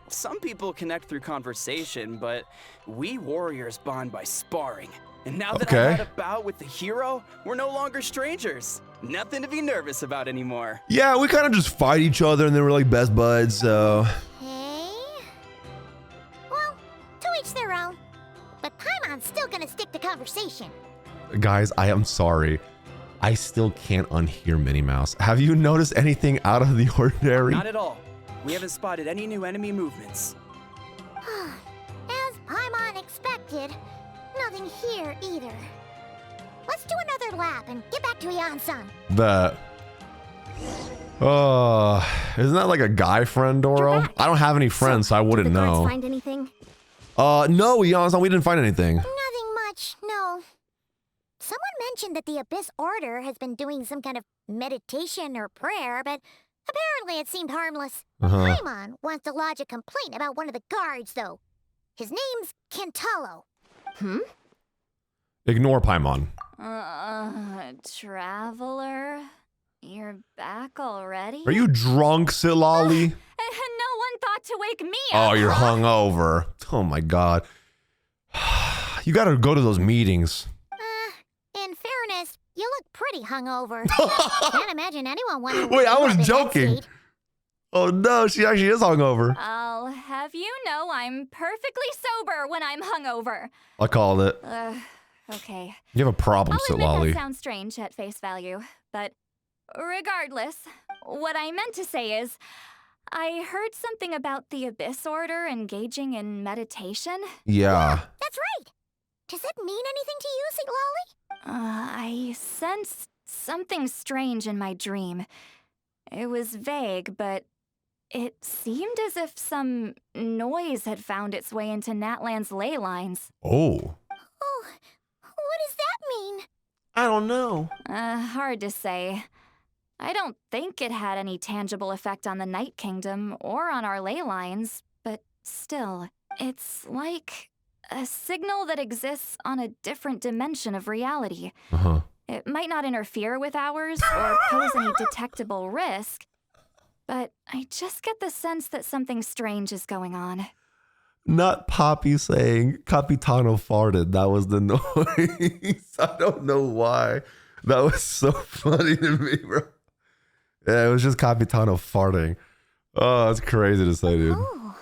some people connect through conversation, but we warriors bond by sparring. And now that I've had a bout with the hero, we're no longer strangers. Nothing to be nervous about anymore. Yeah, we kind of just fight each other and then we're like best buds, so. Okay. Well, to each their own. But Paimon's still gonna stick to conversation. Guys, I am sorry. I still can't unhear Minnie Mouse. Have you noticed anything out of the ordinary? Not at all. We haven't spotted any new enemy movements. As Paimon expected, nothing here either. Let's do another lap and get back to Ian-san. Bet. Isn't that like a guy friend, Doro? I don't have any friends, so I wouldn't Did the guards know. find anything? No, Ian-san, we didn't find anything. Nothing much, no. Someone mentioned that the Abyss Order has been doing some kind of meditation or prayer, but apparently it seemed harmless. Paimon wants to lodge a complaint about one of the guards, though. His name's Kentaro. Ignore Paimon. Traveler? You're back already? Are you drunk, Silali? No one thought to wake me Oh, up. you're hungover. Oh my god. You gotta go to those meetings. In fairness, you look pretty hungover. Can't imagine anyone wanting to Wait, I wake you was up in that joking. state. Oh no, she actually is hungover. I'll have you know I'm perfectly sober when I'm hungover. I called it. Okay. You have a problem, I'll admit Silali. that sounds strange at face value, but regardless, what I meant to say is, I heard something about the Abyss Order engaging in meditation. Yeah. That's right. Does it mean anything to you, Siglali? I sensed something strange in my dream. It was vague, but it seemed as if some noise had found its way into Natlan's ley lines. Oh. Oh, what does that mean? I don't know. Hard to say. I don't think it had any tangible effect on the Night Kingdom or on our ley lines, but still, it's like a signal that exists on a different dimension of reality. It might not interfere with ours or pose any detectable risk, but I just get the sense that something strange is going on. Not Poppy saying Capitano farted. That was the noise. I don't know why. That was so funny to me, bro. Yeah, it was just Capitano farting. Oh, that's crazy to say, dude. Oh.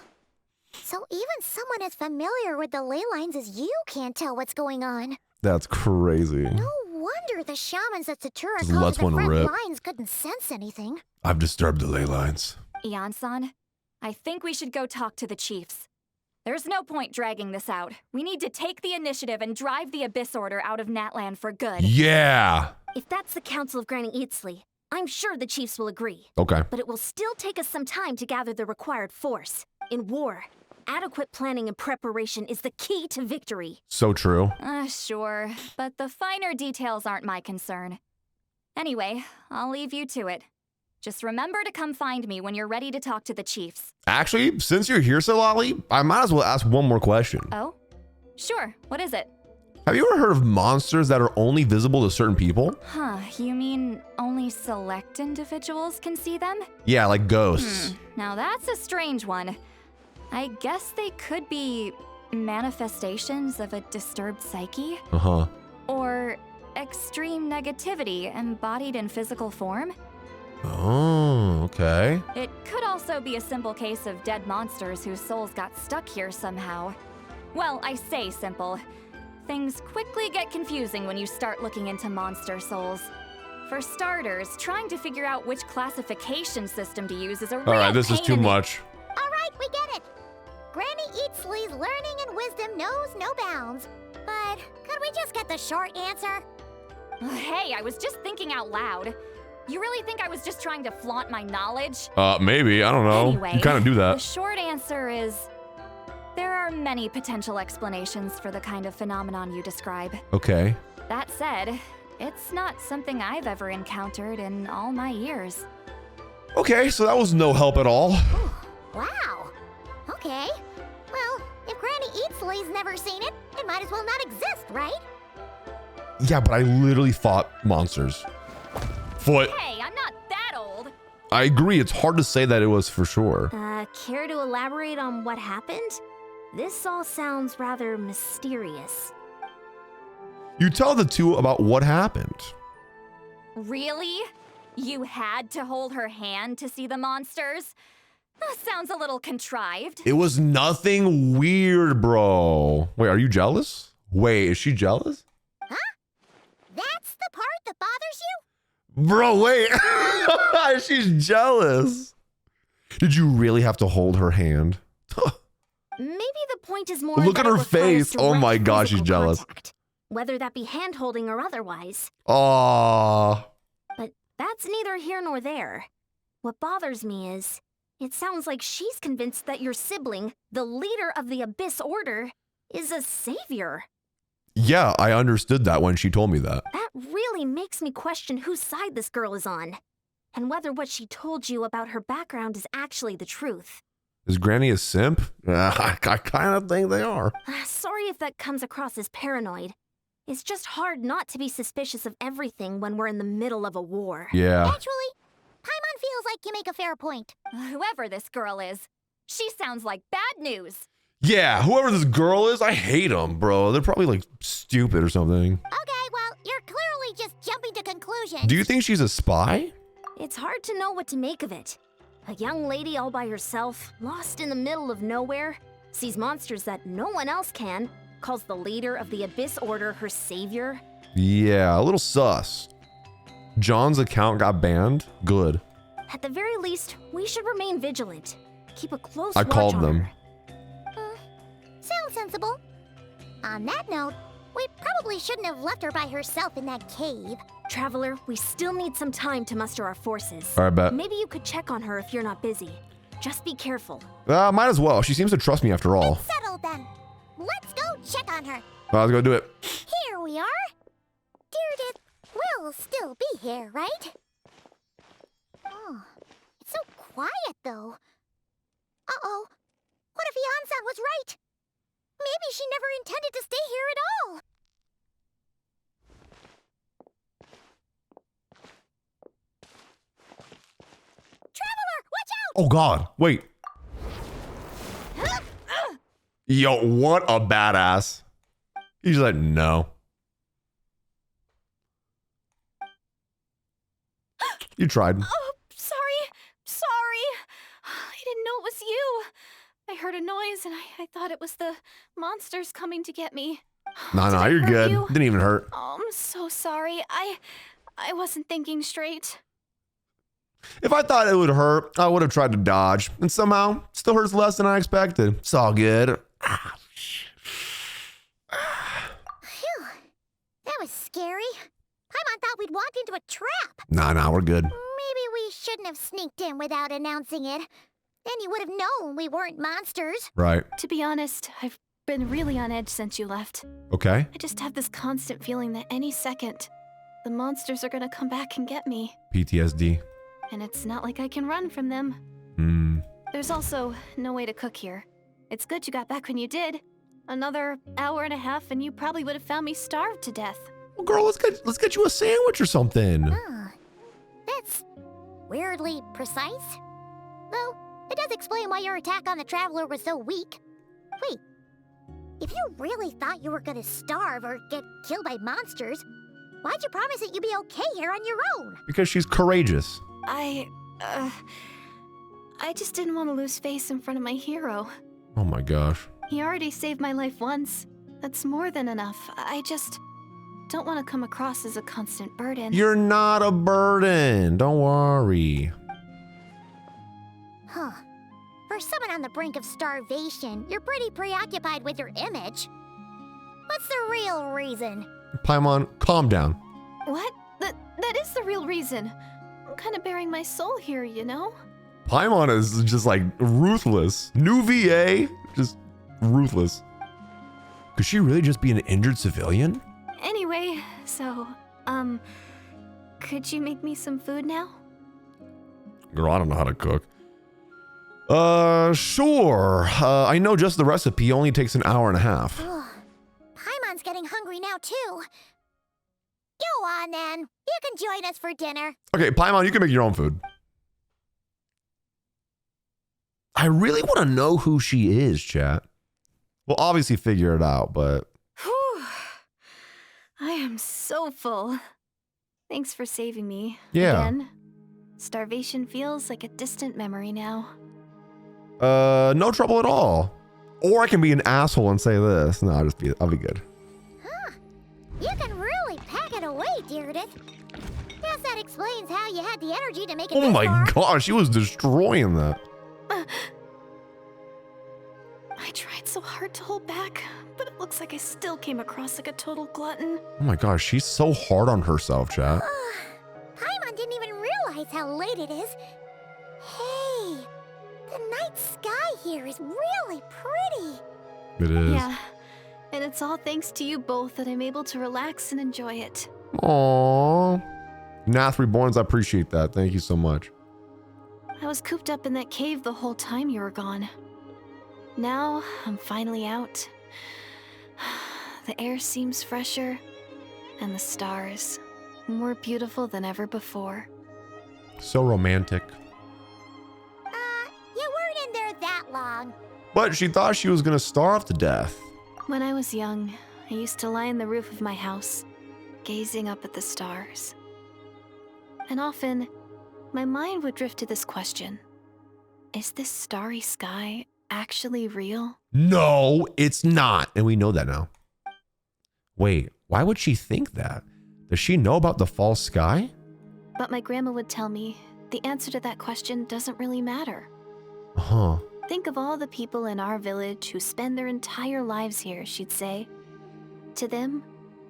So even someone as familiar with the ley lines as you can't tell what's going on. That's crazy. No wonder the shamans at Satura Just called lets the one front rip. lines couldn't sense anything. I've disturbed the ley lines. Ian-san, I think we should go talk to the chiefs. There's no point dragging this out. We need to take the initiative and drive the Abyss Order out of Natlan for good. Yeah. If that's the Council of Granny Eatsley, I'm sure the chiefs will agree. Okay. But it will still take us some time to gather the required force. In war, adequate planning and preparation is the key to victory. So true. Sure, but the finer details aren't my concern. Anyway, I'll leave you to it. Just remember to come find me when you're ready to talk to the chiefs. Actually, since you're here, Solali, I might as well ask one more question. Oh? Sure, what is it? Have you ever heard of monsters that are only visible to certain people? Huh, you mean only select individuals can see them? Yeah, like ghosts. Now that's a strange one. I guess they could be manifestations of a disturbed psyche? Uh-huh. Or extreme negativity embodied in physical form? Oh, okay. It could also be a simple case of dead monsters whose souls got stuck here somehow. Well, I say simple. Things quickly get confusing when you start looking into monster souls. For starters, trying to figure out which classification system to use is a real All right, this is pain too in the- much. All right, we get it. Granny Eatsley's learning and wisdom knows no bounds. But could we just get the short answer? Hey, I was just thinking out loud. You really think I was just trying to flaunt my knowledge? Maybe. I don't know. Anyway, You kind of do the that. short answer is there are many potential explanations for the kind of phenomenon you describe. Okay. That said, it's not something I've ever encountered in all my years. Okay, so that was no help at all. Wow. Okay. Well, if Granny Eatsley's never seen it, it might as well not exist, right? Yeah, but I literally fought monsters. Foot. Hey, I'm not that old. I agree. It's hard to say that it was for sure. Care to elaborate on what happened? This all sounds rather mysterious. You tell the two about what happened. Really? You had to hold her hand to see the monsters? Sounds a little contrived. It was nothing weird, bro. Wait, are you jealous? Wait, is she jealous? That's the part that bothers you? Bro, wait. She's jealous. Did you really have to hold her hand? Maybe the point is more Look that at it her requires face. Oh my direct gosh, she's physical jealous. contact, whether that be hand-holding or otherwise. Aww. But that's neither here nor there. What bothers me is, it sounds like she's convinced that your sibling, the leader of the Abyss Order, is a savior. Yeah, I understood that when she told me that. That really makes me question whose side this girl is on, and whether what she told you about her background is actually the truth. Is Granny a simp? I kind of think they are. Sorry if that comes across as paranoid. It's just hard not to be suspicious of everything when we're in the middle of a war. Yeah. Actually, Paimon feels like you make a fair point. Whoever this girl is, she sounds like bad news. Yeah, whoever this girl is, I hate them, bro. They're probably like stupid or something. Okay, well, you're clearly just jumping to conclusions. Do you think she's a spy? It's hard to know what to make of it. A young lady all by herself, lost in the middle of nowhere, sees monsters that no one else can, calls the leader of the Abyss Order her savior. Yeah, a little sus. John's account got banned? Good. At the very least, we should remain vigilant. Keep a close I watch called on them. her. Sounds sensible. On that note, we probably shouldn't have left her by herself in that cave. Traveler, we still need some time to muster our forces. All right, bet. Maybe you could check on her if you're not busy. Just be careful. Might as well. She seems to trust me after all. Settled then. Let's go check on her. Let's go do it. Here we are. Deirdre will still be here, right? Oh, it's so quiet though. Uh-oh. What if Ian-san was right? Maybe she never intended to stay here at all. Traveler, watch out! Oh, God. Wait. Yo, what a badass. He's like, no. You tried. Oh, sorry. I didn't know it was you. I heard a noise and I thought it was the monsters coming to get me. No, you're good. Didn't even hurt. Oh, I'm so sorry. I wasn't thinking straight. If I thought it would hurt, I would have tried to dodge. And somehow, it still hurts less than I expected. It's all good. Phew. That was scary. Paimon thought we'd walked into a trap. Nah, we're good. Maybe we shouldn't have sneaked in without announcing it. Then you would have known we weren't monsters. Right. To be honest, I've been really on edge since you left. Okay. I just have this constant feeling that any second, the monsters are gonna come back and get me. PTSD. And it's not like I can run from them. There's also no way to cook here. It's good you got back when you did. Another hour and a half and you probably would have found me starved to death. Well, girl, let's get you a sandwich or something. That's weirdly precise. Though, it does explain why your attack on the Traveler was so weak. Wait, if you really thought you were gonna starve or get killed by monsters, why'd you promise that you'd be okay here on your own? Because she's courageous. I just didn't want to lose face in front of my hero. Oh my gosh. He already saved my life once. That's more than enough. I just don't want to come across as a constant burden. You're not a burden. Don't worry. Huh. For someone on the brink of starvation, you're pretty preoccupied with your image. What's the real reason? Paimon, calm down. What? That is the real reason. I'm kind of bearing my soul here, you know? Paimon is just like ruthless. New VA, just ruthless. Could she really just be an injured civilian? Anyway, so, could you make me some food now? Girl, I don't know how to cook. Sure. I know just the recipe only takes an hour and a half. Paimon's getting hungry now, too. Go on, then. You can join us for dinner. Okay, Paimon, you can make your own food. I really want to know who she is, chat. We'll obviously figure it out, but... Whew. I am so full. Thanks for saving me. Yeah. Again. Starvation feels like a distant memory now. No trouble at all. Or I can be an asshole and say this. No, I'll be good. Huh. You can really pack it away, Deirdith. Guess that explains how you had the energy to make it Oh this my far. gosh, she was destroying that. I tried so hard to hold back, but it looks like I still came across like a total glutton. Oh my gosh, she's so hard on herself, chat. Paimon didn't even realize how late it is. Hey, the night sky here is really pretty. It is. Yeah, and it's all thanks to you both that I'm able to relax and enjoy it. Aww. Nath Reborns, I appreciate that. Thank you so much. I was cooped up in that cave the whole time you were gone. Now, I'm finally out. The air seems fresher, and the stars more beautiful than ever before. So romantic. You weren't in there that long. But she thought she was gonna starve to death. When I was young, I used to lie on the roof of my house, gazing up at the stars. And often, my mind would drift to this question. Is this starry sky actually real? No, it's not. And we know that now. Wait, why would she think that? Does she know about the false sky? But my grandma would tell me the answer to that question doesn't really matter. Uh-huh. Think of all the people in our village who spend their entire lives here, she'd say. To them,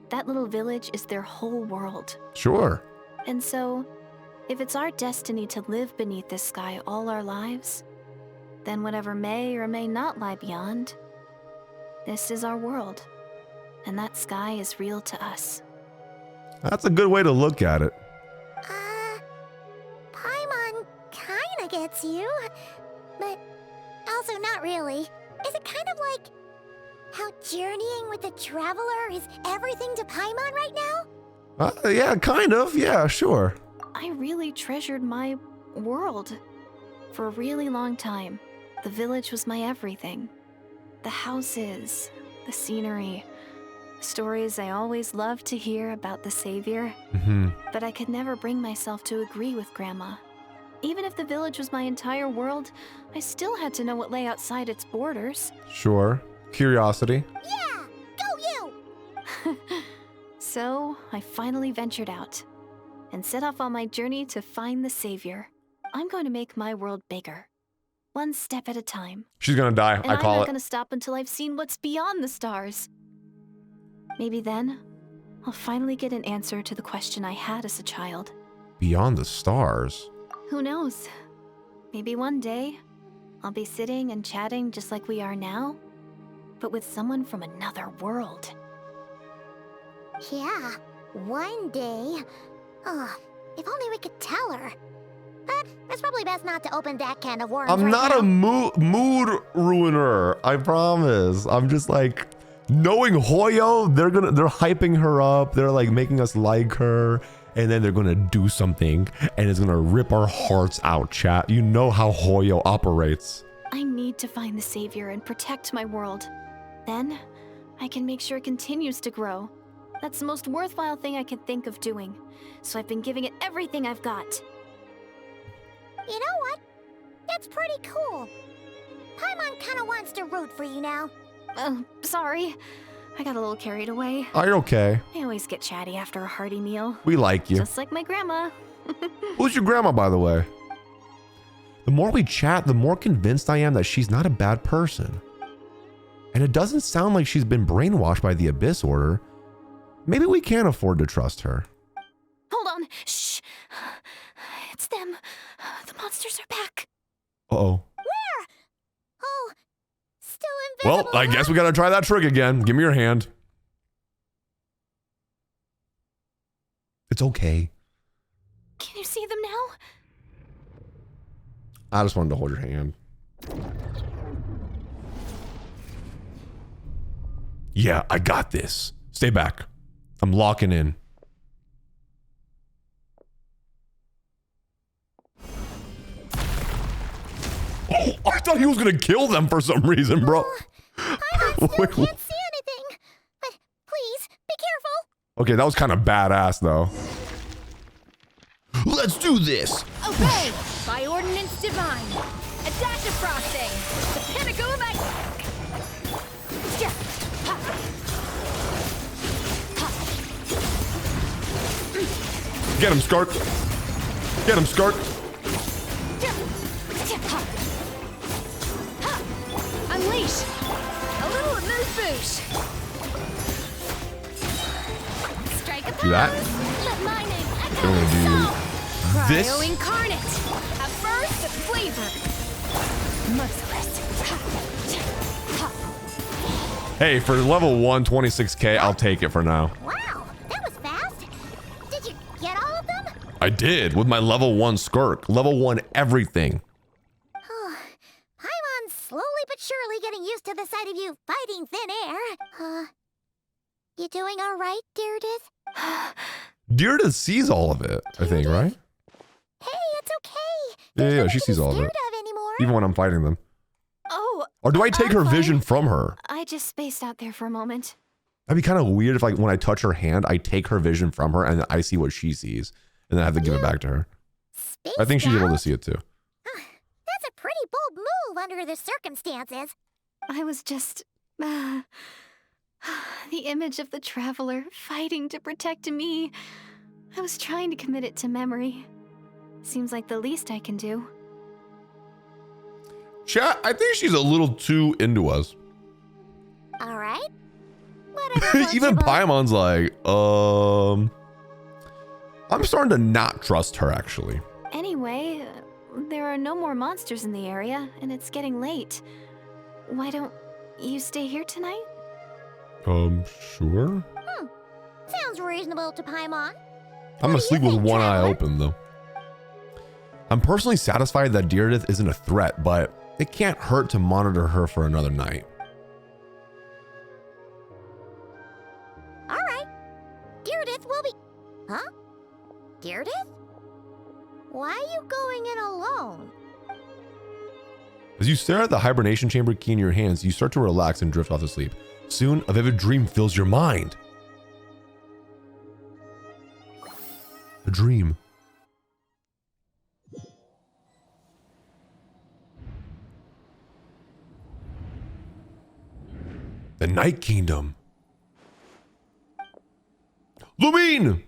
that little village is their whole world. Sure. And so, if it's our destiny to live beneath this sky all our lives, then whatever may or may not lie beyond, this is our world, and that sky is real to us. That's a good way to look at it. Paimon kinda gets you, but also not really. Is it kind of like how journeying with the Traveler is everything to Paimon right now? Yeah, kind of. Yeah, sure. I really treasured my world. For a really long time, the village was my everything. The houses, the scenery, stories I always loved to hear about the Savior. But I could never bring myself to agree with Grandma. Even if the village was my entire world, I still had to know what lay outside its borders. Sure. Curiosity. Yeah, go you! So, I finally ventured out and set off on my journey to find the savior. I'm going to make my world bigger, one step at a time. She's gonna die. And I call I'm not it. gonna stop until I've seen what's beyond the stars. Maybe then, I'll finally get an answer to the question I had as a child. Beyond the stars? Who knows? Maybe one day, I'll be sitting and chatting just like we are now, but with someone from another world. Yeah, one day. Oh, if only we could tell her. But it's probably best not to open that can of worms. I'm right not now. a mood ruiner. I promise. I'm just like, knowing Hoyo, they're hyping her up. They're like making us like her, and then they're gonna do something, and it's gonna rip our hearts out, chat. You know how Hoyo operates. I need to find the savior and protect my world. Then, I can make sure it continues to grow. That's the most worthwhile thing I can think of doing. So I've been giving it everything I've got. You know what? That's pretty cool. Paimon kinda wants to root for you now. Sorry. I got a little carried away. Are you okay? I always get chatty after a hearty meal. We like you. Just like my grandma. Who's your grandma, by the way? The more we chat, the more convinced I am that she's not a bad person. And it doesn't sound like she's been brainwashed by the Abyss Order. Maybe we can't afford to trust her. Hold on. Shh. It's them. The monsters are back. Uh-oh. Where? Oh, still invisible. Well, I guess we gotta try that trick again. Give me your hand. It's okay. Can you see them now? I just wanted to hold your hand. Yeah, I got this. Stay back. I'm locking in. Oh, I thought he was gonna kill them for some reason, bro. I still can't see anything. But please, be careful. Okay, that was kind of badass, though. Let's do this. Obey by ordinance divine. A dash of frosting. The pinnacle of ice. Get him, Skart. Get him, Skart. Unleash. A little amuse-bouche. Strike a pose. Do that. Let my name echo. I'm gonna do this. Cryo incarnate. A burst of flavor. Merciless. Hey, for level 1, 26k, I'll take it for now. Wow, that was fast. Did you get all of them? I did, with my level 1 Skirk. Level 1 everything. Paimon's slowly but surely getting used to the sight of you fighting thin air. You doing all right, Deirdith? Deirdith sees all of it, I think, right? Hey, it's okay. Yeah, she sees all of it. Anymore. Even when I'm fighting them. Oh. Or do I take her vision from her? I just spaced out there for a moment. That'd be kind of weird if, like, when I touch her hand, I take her vision from her and I see what she sees. And then I have to give it back to her. I think she's able to see it too. That's a pretty bold move under the circumstances. I was just... the image of the traveler fighting to protect me. I was trying to commit it to memory. Seems like the least I can do. Chat, I think she's a little too into us. All right. Whatever. Even Paimon's like, I'm starting to not trust her, actually. Anyway, there are no more monsters in the area, and it's getting late. Why don't you stay here tonight? Sure. Sounds reasonable to Paimon. I'm gonna sleep with one eye open, though. I'm personally satisfied that Deirdith isn't a threat, but it can't hurt to monitor her for another night. All right. Deirdith will be... Huh? Deirdith? Why are you going in alone? As you stare at the hibernation chamber key in your hands, you start to relax and drift off to sleep. Soon, a vivid dream fills your mind. A dream. The Night Kingdom. Lumine!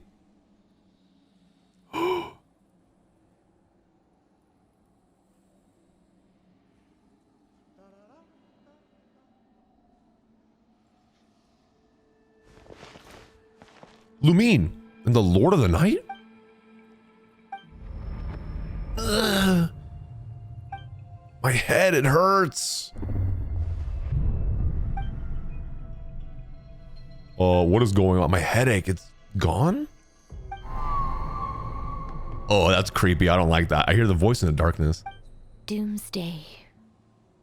Lumine and the Lord of the Night? Ugh. My head, it hurts. What is going on? My headache, it's gone? Oh, that's creepy. I don't like that. I hear the voice in the darkness. Doomsday.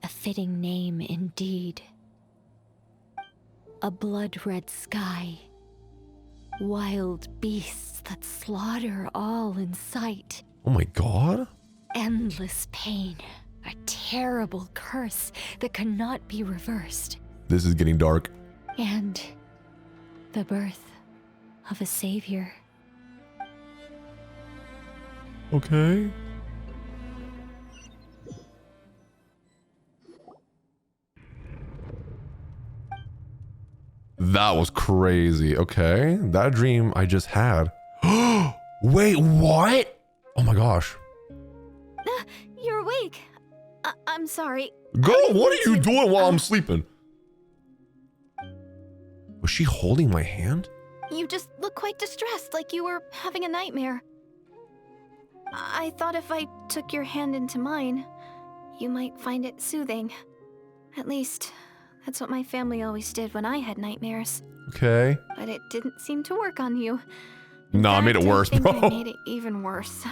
A fitting name indeed. A blood-red sky. Wild beasts that slaughter all in sight. Oh my god. Endless pain. A terrible curse that cannot be reversed. This is getting dark. And the birth of a savior. Okay. That was crazy. Okay. That dream I just had. Wait, what? Oh my gosh. You're awake. I'm sorry. Girl, what are you doing while I'm sleeping? Was she holding my hand? You just look quite distressed, like you were having a nightmare. I thought if I took your hand into mine, you might find it soothing. At least, that's what my family always did when I had nightmares. Okay. But it didn't seem to work on you. No, I made it worse, bro. I made it even worse.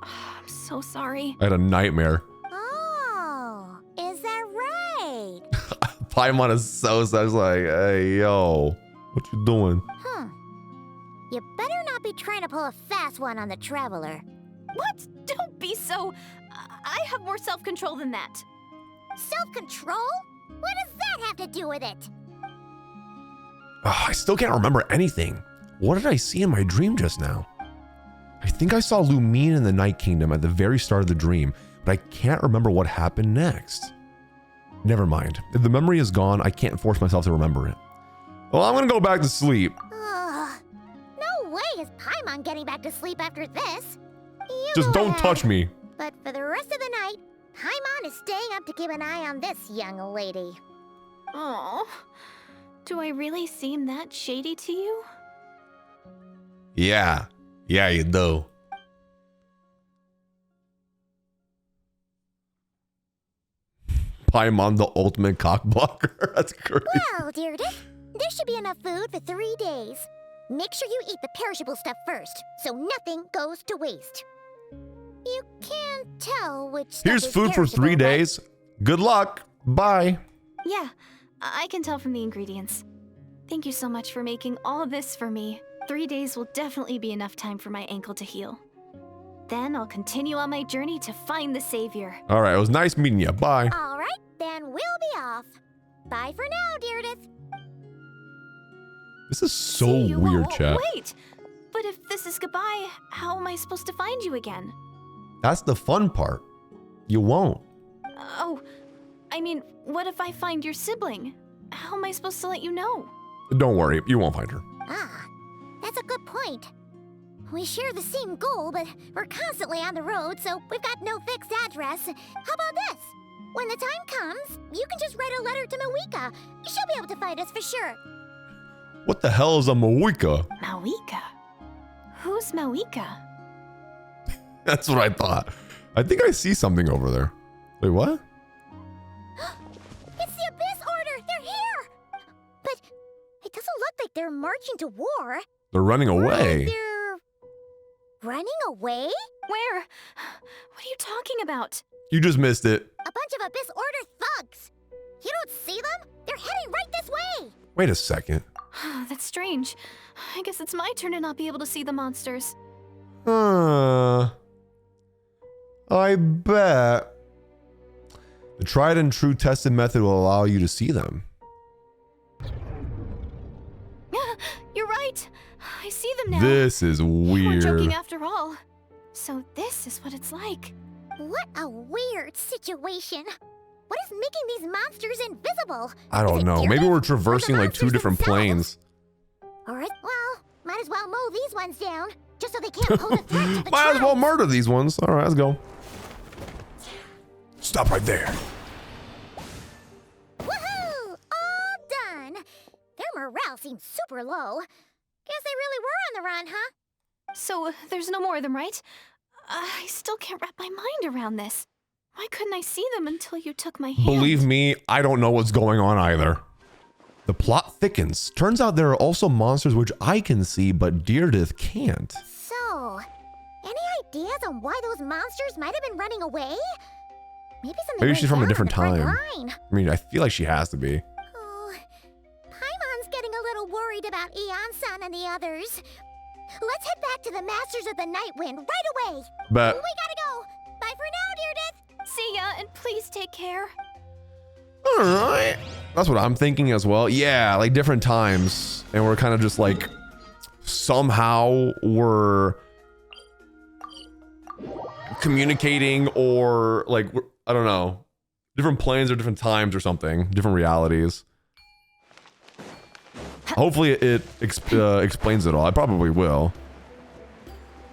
I'm so sorry. I had a nightmare. Oh, is that right? Paimon is so sad. He's like, hey, yo, what you doing? You better not be trying to pull a fast one on the Traveler. What? Don't be so... I have more self-control than that. Self-control? What does that have to do with it? I still can't remember anything. What did I see in my dream just now? I think I saw Lumine in the Night Kingdom at the very start of the dream, but I can't remember what happened next. Never mind. If the memory is gone, I can't force myself to remember it. Well, I'm gonna go back to sleep. No way is Paimon getting back to sleep after this. Just don't touch me. But for the rest of the night, Paimon is staying up to keep an eye on this young lady. Oh, do I really seem that shady to you? Yeah, you do. Paimon, the ultimate cockblocker. That's great. Well, Deirdre, there should be enough food for 3 days. Make sure you eat the perishable stuff first, so nothing goes to waste. You can't tell which stuff Here's is food for 3 perishable, days. Good luck. Bye. Yeah, I can tell from the ingredients. Thank you so much for making all this for me. 3 days will definitely be enough time for my ankle to heal. Then I'll continue on my journey to find the savior. All right, it was nice meeting you. Bye. All right, then we'll be off. Bye for now, Deirdre. This is so See you. weird, chat. Wait, but if this is goodbye, how am I supposed to find you again? That's the fun part. You won't. Oh, I mean, what if I find your sibling? How am I supposed to let you know? Don't worry, you won't find her. Ah, that's a good point. We share the same goal, but we're constantly on the road, so we've got no fixed address. How about this? When the time comes, you can just write a letter to Mawika. She'll be able to find us for sure. What the hell is a Mawika? Mawika? Who's Mawika? That's what I thought. I think I see something over there. Wait, what? It's the Abyss Order! They're here! But it doesn't look like they're marching to war. They're running away. They're running away? Where? What are you talking about? You just missed it. A bunch of Abyss Order thugs. You don't see them? They're heading right this way. Wait a second. That's strange. I guess it's my turn to not be able to see the monsters. I bet. The tried and true tested method will allow you to see them. You're right. I see them now. This is We're weird. joking after all. So this is what it's like. What a weird situation. What is making these monsters invisible? I don't know. Maybe we're traversing like two different planes. Alright, well, might Might as well mow these ones down, just so they can't pose a threat to the Might as well tribes. murder these ones. All right, let's go. Stop right there. Woohoo! All done. Their morale seems super low. Guess they really were on the run, huh? So, there's no more of them, right? I still can't wrap my mind around this. Why couldn't I see them until you took my hand? Believe me, I don't know what's going on either. The plot thickens. Turns out there are also monsters which I can see, but Deirdre can't. So, any ideas on why those monsters might have been running away? Maybe she's from a different time. Line. I mean, I feel like she has to be. Oh, Paimon's getting a little worried about Eon-san and the others. Let's head back to the Masters of the Night Wind right away. But We gotta go. Bye for now, Deirdre. See ya, and please take care. all right. That's what I'm thinking as well. Yeah, like different times. And we're kind of just like, somehow we're communicating, or like, I don't know, different planes or different times or something, different realities. Hopefully it explains it all. I probably will.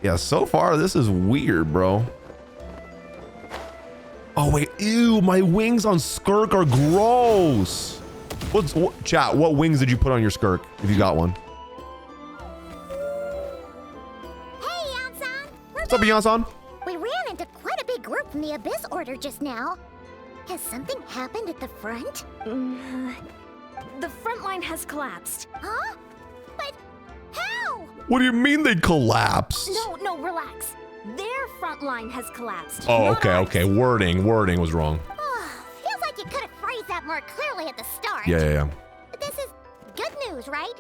Yeah, so far this is weird, bro. Oh wait, ew, my wings on Skirk are gross. Chat, what wings did you put on your Skirk, if you got one? Hey, Eon-san. What's up, Eon-san? We ran into quite a big group from the Abyss Order just now. Has something happened at the front? The front line has collapsed. Huh? But how? What do you mean they collapsed? No, relax. Their front line has collapsed. Oh, not ours. okay. Wording was wrong. Feels like you could have phrased that more clearly at the start. Yeah. But this is good news, right?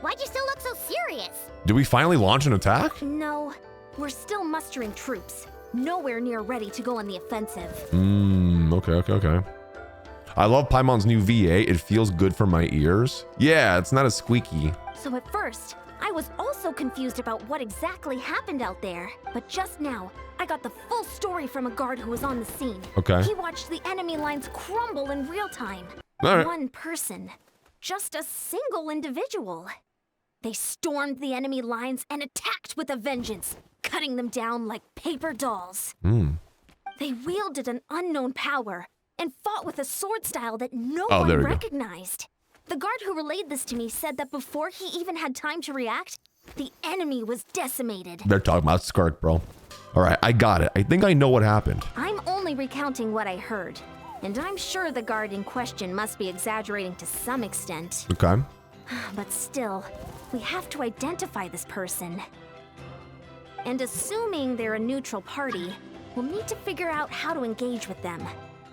Why'd you still look so serious? Did we finally launch an attack? No, we're still mustering troops. Nowhere near ready to go on the offensive. Okay. I love Paimon's new VA. It feels good for my ears. Yeah, it's not as squeaky. So at first, I was also confused about what exactly happened out there. But just now, I got the full story from a guard who was on the scene. Okay. He watched the enemy lines crumble in real time. All right. One person. Just a single individual. They stormed the enemy lines and attacked with a vengeance, cutting them down like paper dolls. They wielded an unknown power and fought with a sword style that no one recognized. The guard who relayed this to me said that before he even had time to react, the enemy was decimated. They're talking about Skirk, bro. All right, I got it. I think I know what happened. I'm only recounting what I heard, and I'm sure the guard in question must be exaggerating to some extent. Okay. But still, we have to identify this person. And assuming they're a neutral party, we'll need to figure out how to engage with them.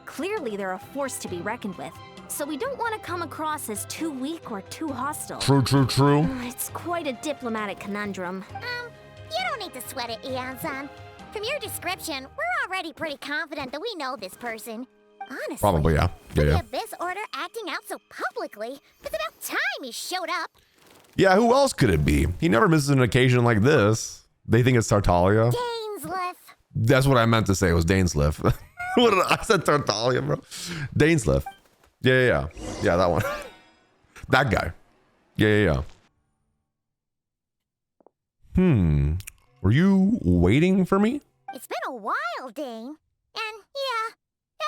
Clearly, they're a force to be reckoned with, so we don't want to come across as too weak or too hostile. True. It's quite a diplomatic conundrum. You don't need to sweat it, Eon-san. From your description, we're already pretty confident that we know this person. Honestly. Probably, yeah. The Abyss Order acting out so publicly, it's about time he showed up. Yeah, who else could it be? He never misses an occasion like this. They think it's Tartaglia. Dainsleif. That's what I meant to say. It was Dainsleif. What did I said? Tartaglia, bro. Dainsleif. Yeah, that one. That guy. Yeah. Were you waiting for me? It's been a while, Dane. And yeah,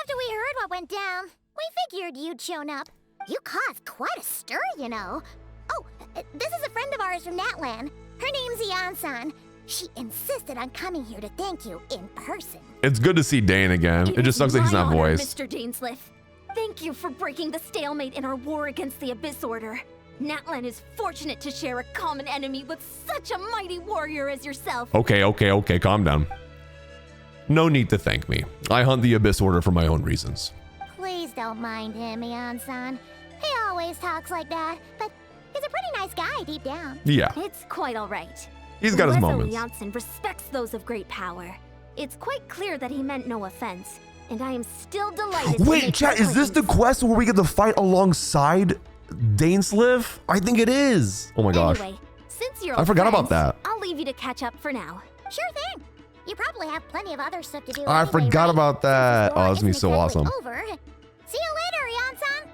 after we heard what went down, we figured you'd shown up. You caused quite a stir, you know. Oh, this is a friend of ours from Natlan. Her name's Eon-san. She insisted on coming here to thank you in person. It's good to see Dane again. It just sucks that he's not My honor, voiced. Mr. Dainsleif. Thank you for breaking the stalemate in our war against the Abyss Order. Natlan is fortunate to share a common enemy with such a mighty warrior as yourself. Okay, calm down. No need to thank me. I hunt the Abyss Order for my own reasons. Please don't mind him, Eon-san. He always talks like that, but he's a pretty nice guy deep down. Yeah. It's quite all right. He's got his moments. Janssen respects those of great power. It's quite clear that he meant no offense, and I am still delighted. Wait, chat, is this the quest where we get to fight alongside Dainsleif? I think it is. Oh my gosh. Anyway, since you're I forgot about friends, that. I'll leave you to catch up for now. Sure thing. You probably have plenty of other stuff to do. I anyway, forgot right? about that. Oh, this is gonna be so awesome. Over. See you later, Eon-san.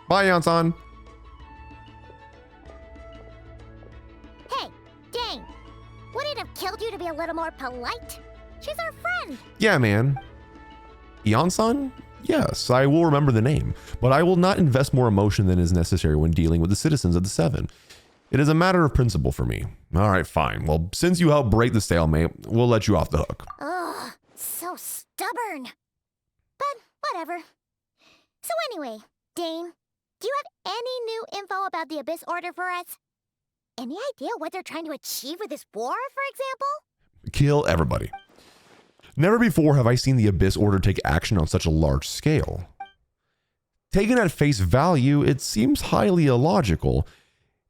Bye, Eon-san. Hey, be a little more polite. She's our friend. Yeah, man. Ion-san? Yes, I will remember the name, but I will not invest more emotion than is necessary when dealing with the citizens of the Seven. It is a matter of principle for me. All right, fine. Well, since you helped break the stalemate, we'll let you off the hook. Ugh, so stubborn. But whatever. So anyway, Dane, do you have any new info about the Abyss Order for us? Any idea what they're trying to achieve with this war, for example? Kill everybody. Never before have I seen the Abyss Order take action on such a large scale. Taken at face value, it seems highly illogical.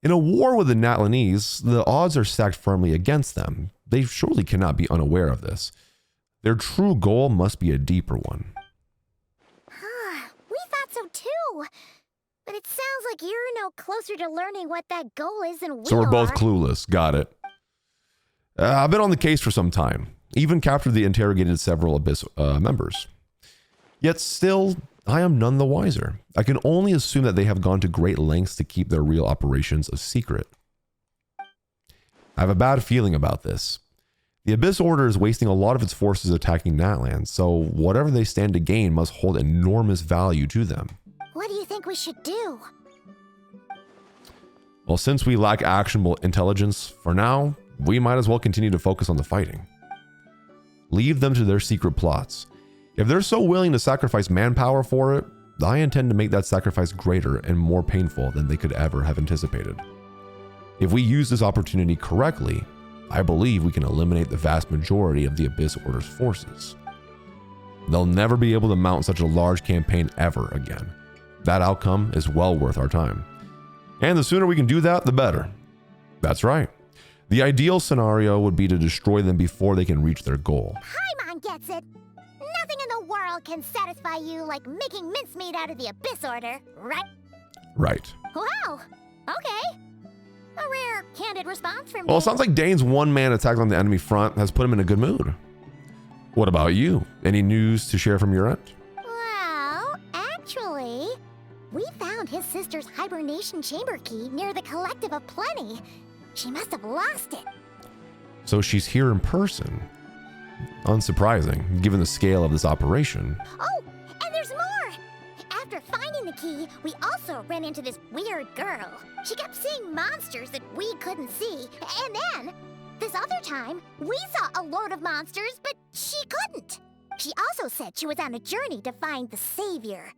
In a war with the Natlanese, the odds are stacked firmly against them. They surely cannot be unaware of this. Their true goal must be a deeper one. We thought so too. But it sounds like you're no closer to learning what that goal is than we are. So we're both clueless. Got it. I've been on the case for some time. Even captured the interrogated several Abyss members. Yet still, I am none the wiser. I can only assume that they have gone to great lengths to keep their real operations a secret. I have a bad feeling about this. The Abyss Order is wasting a lot of its forces attacking Natlan, so whatever they stand to gain must hold enormous value to them. What do you think we should do? Well, since we lack actionable intelligence for now, we might as well continue to focus on the fighting. Leave them to their secret plots. If they're so willing to sacrifice manpower for it, I intend to make that sacrifice greater and more painful than they could ever have anticipated. If we use this opportunity correctly, I believe we can eliminate the vast majority of the Abyss Order's forces. They'll never be able to mount such a large campaign ever again. That outcome is well worth our time. And the sooner we can do that, the better. That's right. The ideal scenario would be to destroy them before they can reach their goal. Paimon gets it. Nothing in the world can satisfy you like making mincemeat out of the Abyss Order, right? Right. Wow. Okay. A rare, candid response from Well, it Dane. sounds like Dane's one-man attack on the enemy front has put him in a good mood. What about you? Any news to share from your end? Well, actually, we found his sister's hibernation chamber key near the Collective of Plenty. She must have lost it. So she's here in person. Unsurprising, given the scale of this operation. Oh, and there's more! After finding the key, we also ran into this weird girl. She kept seeing monsters that we couldn't see. And then, this other time, we saw a load of monsters, but she couldn't. She also said she was on a journey to find the Savior.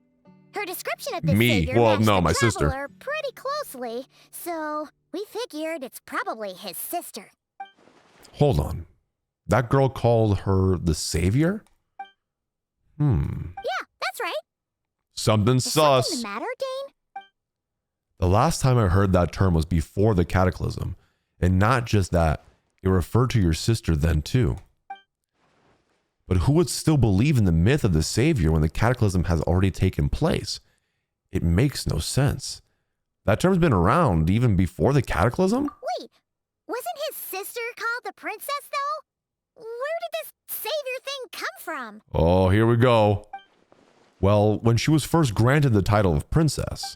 Her description of the Savior matched the my sister. Traveler pretty closely, so we figured it's probably his sister. Hold on. That girl called her the Savior? Yeah, that's right. Something Is sus. something the matter, Dane? The last time I heard that term was before the Cataclysm. And not just that, it referred to your sister then too. But who would still believe in the myth of the Savior when the Cataclysm has already taken place? It makes no sense. That term's been around even before the Cataclysm? Wait, wasn't his sister called the Princess, though? Where did this Savior thing come from? Oh, here we go. Well, when she was first granted the title of Princess,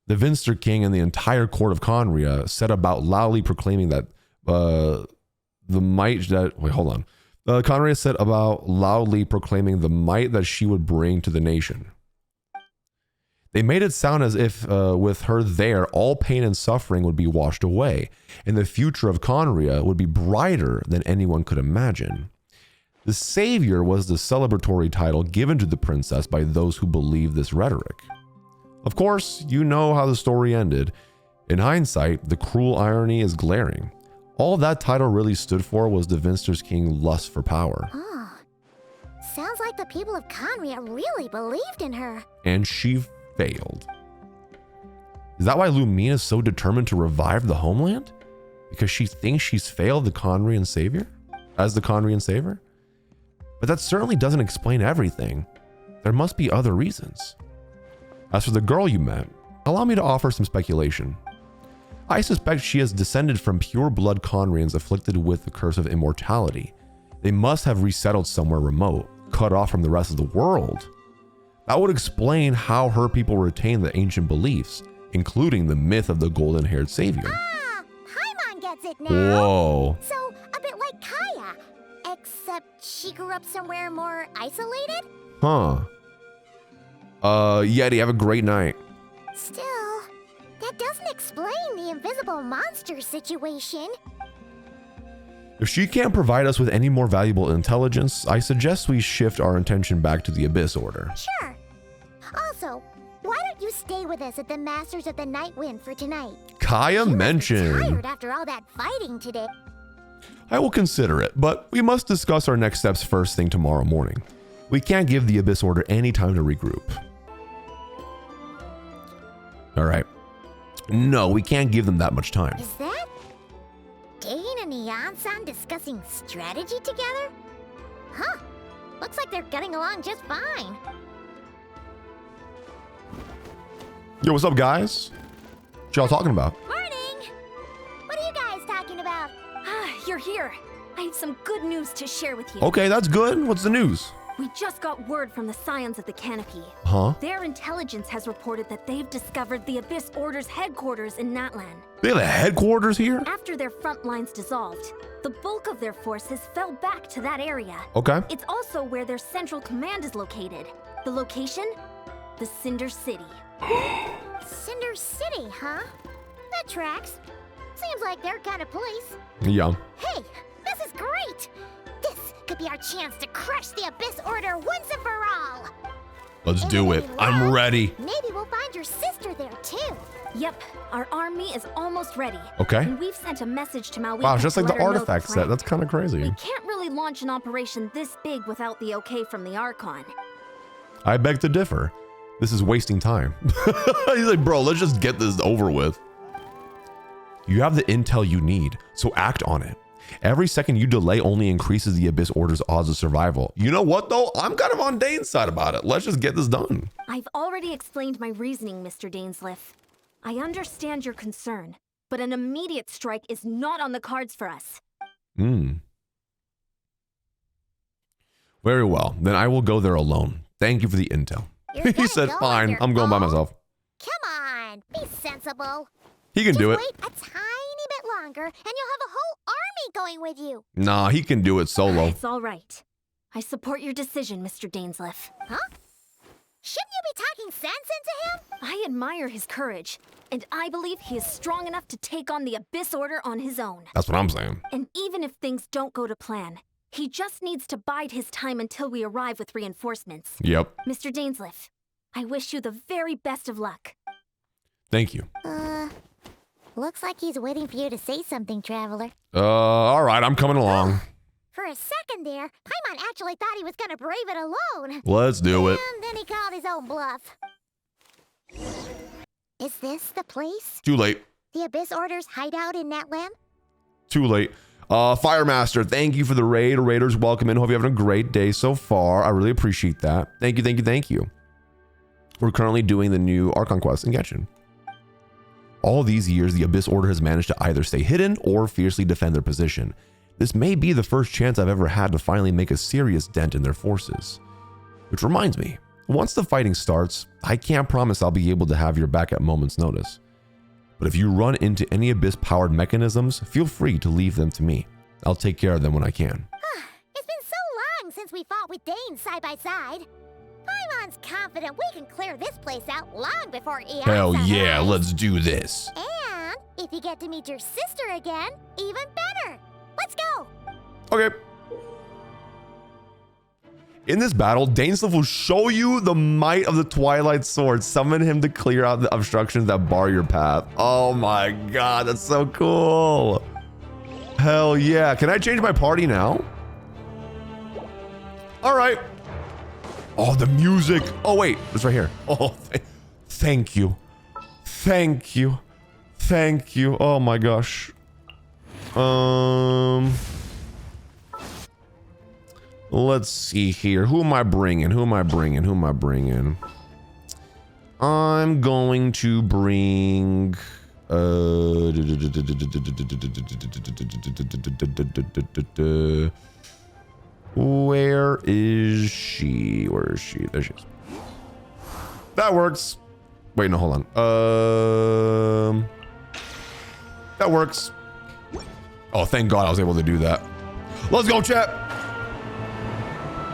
the Vinster King and the entire court of Conria set about loudly proclaiming that the might that... Wait, hold on. Conria set about loudly proclaiming the might that she would bring to the nation. They made it sound as if with her there, all pain and suffering would be washed away, and the future of Conria would be brighter than anyone could imagine. The Savior was the celebratory title given to the princess by those who believed this rhetoric. Of course, you know how the story ended. In hindsight, the cruel irony is glaring. All that title really stood for was the Vinster's King's lust for power. Oh, sounds like the people of Conria really believed in her. And she failed. Is that why Lumina is so determined to revive the homeland? Because she thinks she's failed the Conrian Savior? As the Conrian Savior? But that certainly doesn't explain everything. There must be other reasons. As for the girl you met, allow me to offer some speculation. I suspect she has descended from pure-blood Conrians afflicted with the curse of immortality. They must have resettled somewhere remote, cut off from the rest of the world. That would explain how her people retain the ancient beliefs, including the myth of the golden-haired savior. Ah, Paimon gets it now. Whoa. So, a bit like Kaya. she grew up somewhere more isolated? Huh. Yeti, have a great night. Still, that doesn't explain the invisible monster situation. If she can't provide us with any more valuable intelligence, I suggest we shift our attention back to the Abyss Order. Sure. Also, why don't you stay with us at the Masters of the Night Wind for tonight? Kaya mentioned. Tired after all that fighting today. I will consider it, but we must discuss our next steps first thing tomorrow morning. We can't give the Abyss Order any time to regroup. All right. No, we can't give them that much time. Is that Dane and Neon-san discussing strategy together? Huh. Looks like they're getting along just fine. Yo, what's up, guys? What y'all talking about? Morning! What are you guys talking about? You're here. I have some good news to share with you. Okay, that's good. What's the news? We just got word from the Scions of the Canopy. Huh? Their intelligence has reported that they've discovered the Abyss Order's headquarters in Natlan. They have a headquarters here? After their front lines dissolved, the bulk of their forces fell back to that area. Okay. It's also where their central command is located. The location? The Cinder City. Cinder City, huh? That tracks. Seems like their kind of place. Yeah. Hey, this is great! This could be our chance to crush the Abyss Order once and for all! Let's do it. I'm ready. Maybe we'll find your sister there too. Yep, our army is almost ready. Okay. And we've sent a message to Maui. Wow, just like the artifact set. That's kind of crazy. We can't really launch an operation this big without the okay from the Archon. I beg to differ. This is wasting time. He's like, bro, let's just get this over with. You have the intel you need, so act on it. Every second you delay only increases the Abyss Order's odds of survival. You know what, though? I'm kind of on Dane's side about it. Let's just get this done. I've already explained my reasoning, Mr. Dainsleif. I understand your concern, but an immediate strike is not on the cards for us. Very well. Then I will go there alone. Thank you for the intel. He said, fine, I'm going by myself. Come on, be sensible. He can do it. Wait a tiny bit longer, and you'll have a whole army going with you. Nah, he can do it solo. It's all right. I support your decision, Mr. Dainsleif. Huh? Shouldn't you be talking sense into him? I admire his courage, and I believe he is strong enough to take on the Abyss Order on his own. That's what I'm saying. And even if things don't go to plan, he just needs to bide his time until we arrive with reinforcements. Yep. Mr. Dainsleif, I wish you the very best of luck. Thank you. Looks like he's waiting for you to say something, Traveler. All right, I'm coming along. For a second there, Paimon actually thought he was gonna brave it alone. Let's do it. And then he called his own bluff. Is this the place? Too late. The Abyss Order's hideout in Natlan? Too late. Firemaster, thank you for the raid. Raiders, welcome in. Hope you're having a great day so far. I really appreciate that. Thank you, thank you, thank you. We're currently doing the new Archon quest in Genshin. All these years, the Abyss Order has managed to either stay hidden or fiercely defend their position. This may be the first chance I've ever had to finally make a serious dent in their forces. Which reminds me, once the fighting starts, I can't promise I'll be able to have your back at moment's notice. But if you run into any Abyss-powered mechanisms, feel free to leave them to me. I'll take care of them when I can. It's been so long since we fought with Dane side by side. Paimon's confident we can clear this place out long before Eon. Hell yeah, let's do this. And if you get to meet your sister again, even better. Let's go. Okay. In this battle, Dainsleif will show you the might of the Twilight Sword. Summon him to clear out the obstructions that bar your path. Oh my god, that's so cool. Hell yeah. Can I change my party now? All right. Oh, the music. Oh, wait. It's right here. Oh, thank you. Thank you. Thank you. Oh my gosh. Let's see here. Who am I bringing? Who am I bringing? Who am I bringing? I'm going to bring... Where is she? Where is she? There she is. That works. Wait, no, hold on. That works. Oh, thank God I was able to do that. Let's go, chat.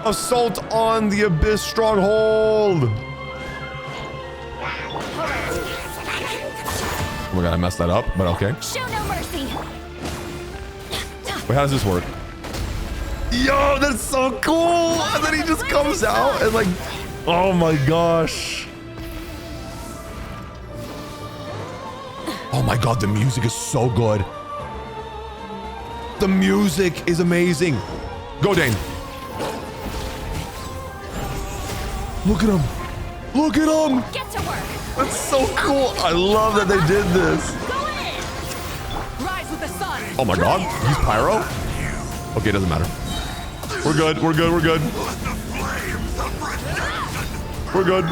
Assault on the Abyss Stronghold. Oh my god, I messed that up, but okay. Show no mercy. Wait, how does this work? Yo, that's so cool! And then he just comes out and like, oh my gosh. Oh my god, the music is so good. The music is amazing. Go, Dane. Look at him. Look at him. Get to work. That's so cool. I love that they did this. Go in. Rise with the sun. Oh my god, he's pyro? Okay, doesn't matter. We're good, we're good, we're good. We're good.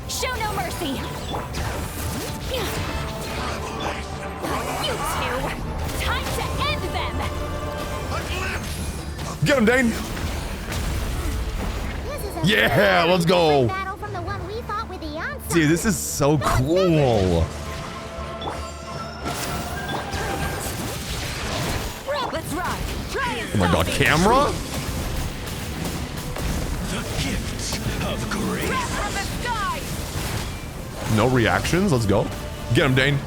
Show no mercy. You two. Time to end them. Get him, Dane. Yeah, let's go. Battle from the one we fought with the onslaught. Dude, this is so cool. Let's ride. Try and Oh my god, camera? The gifts of grace. Wrap from the sky. No reactions, let's go. Get him, Dane.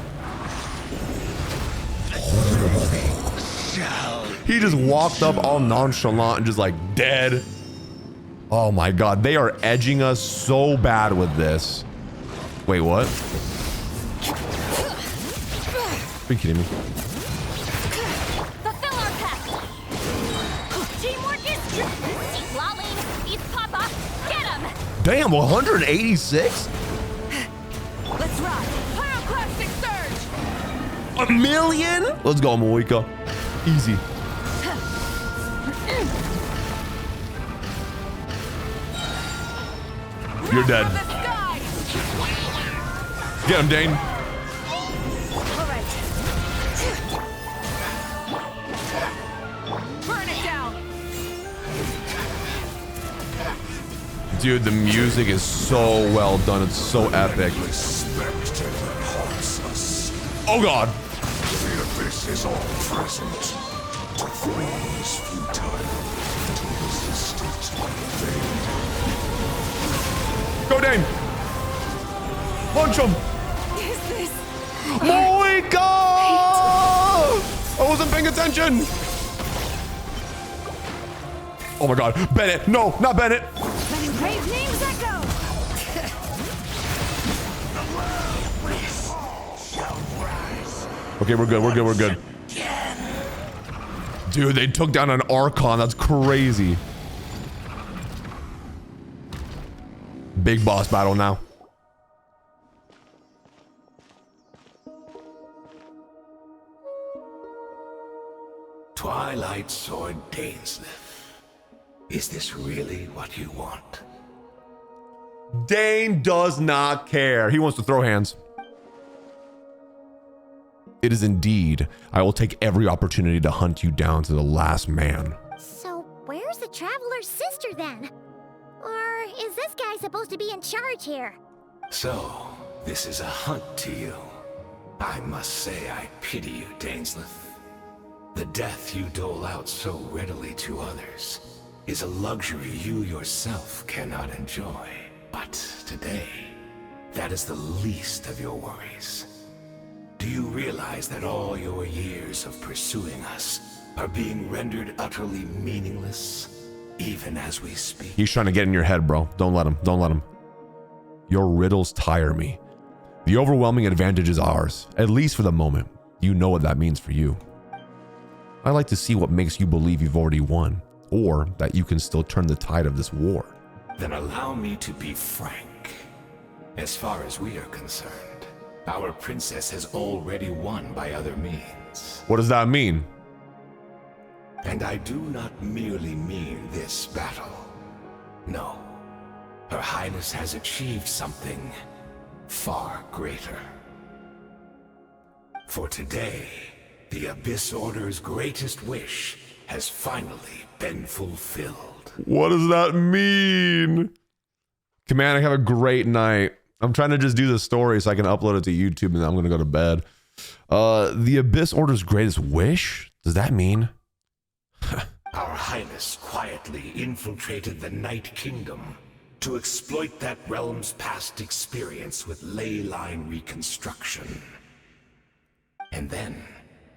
He just walked up all nonchalant and just like dead. Oh my god, they are edging us so bad with this. Wait, what? Are you kidding me? Fulfill our pact. Teamwork is true. Eat Laline, eat Papa. Get him. Damn, 186? Let's ride. Pyroclastic surge. A million? Let's go, Moika. Easy. You're dead. Get him, Dane. All right. Burn it down. Dude, the music is so well done. It's so epic. Oh god. The abyss is all present. To flee is futile. To resist it, vain. Go, Dane. Punch him. Is this? Moika! I wasn't paying attention. Oh my god. Bennett. No, not Bennett. Letting brave names echo. Okay, we're good. We're good. We're good. Dude, they took down an Archon. That's crazy. Big boss battle now. Twilight Sword Dainsleif. Is this really what you want? Dane does not care. He wants to throw hands. It is indeed. I will take every opportunity to hunt you down to the last man. So, where's the Traveler's sister then? Or is this guy supposed to be in charge here? So, this is a hunt to you. I must say I pity you, Dainsleif. The death you dole out so readily to others is a luxury you yourself cannot enjoy. But today, that is the least of your worries. Do you realize that all your years of pursuing us are being rendered utterly meaningless, even as we speak? He's trying to get in your head, bro. Don't let him. Don't let him. Your riddles tire me. The overwhelming advantage is ours, at least for the moment. You know what that means for you. I like to see what makes you believe you've already won, or that you can still turn the tide of this war. Then allow me to be frank. As far as we are concerned, our princess has already won by other means. What does that mean? And I do not merely mean this battle. No. Her Highness has achieved something far greater. For today, the Abyss Order's greatest wish has finally been fulfilled. What does that mean? Commander, have a great night. I'm trying to just do the story so I can upload it to YouTube and then I'm going to go to bed. The Abyss Order's greatest wish? Does that mean? Our Highness quietly infiltrated the Night Kingdom to exploit that realm's past experience with ley line reconstruction. And then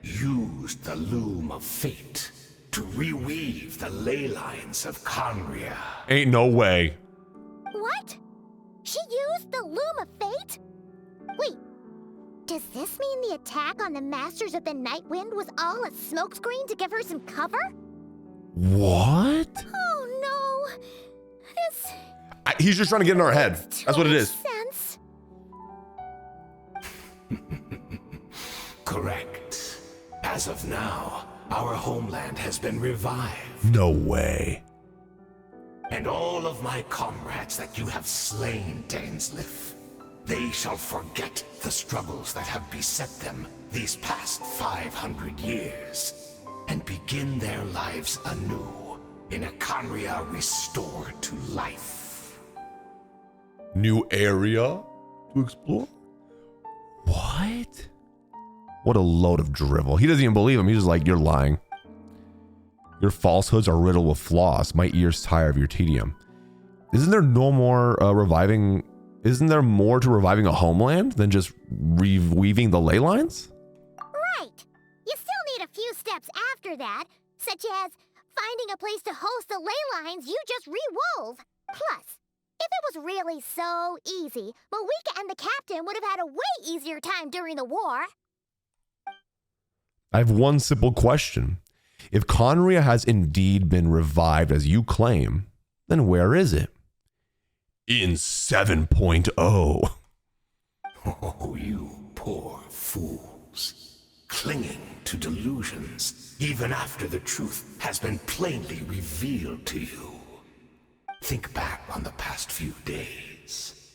used the Loom of Fate to reweave the ley lines of Conria. Ain't no way. What? She used the Loom of Fate? Wait, does this mean the attack on the Masters of the Night Wind was all a smokescreen to give her some cover? What? Oh no! He's just trying to get in our head. That's what it is. Sense. Correct. As of now, our homeland has been revived. No way. And all of my comrades that you have slain, Dainsleif, they shall forget the struggles that have beset them these past 500 years, and begin their lives anew in a Conria restored to life. New area to explore? What? What a load of drivel. He doesn't even believe him. He's just like, you're lying. Your falsehoods are riddled with flaws. My ears tire of your tedium. Isn't there no more reviving? Isn't there more to reviving a homeland than just reweaving the ley lines? Right. You still need a few steps after that, such as finding a place to host the ley lines you just rewove. Plus, if it was really so easy, Moeka and the captain would have had a way easier time during the war. I have one simple question. If Conria has indeed been revived as you claim, then where is it? In 7.0. Oh, you poor fools. Clinging to delusions, even after the truth has been plainly revealed to you. Think back on the past few days.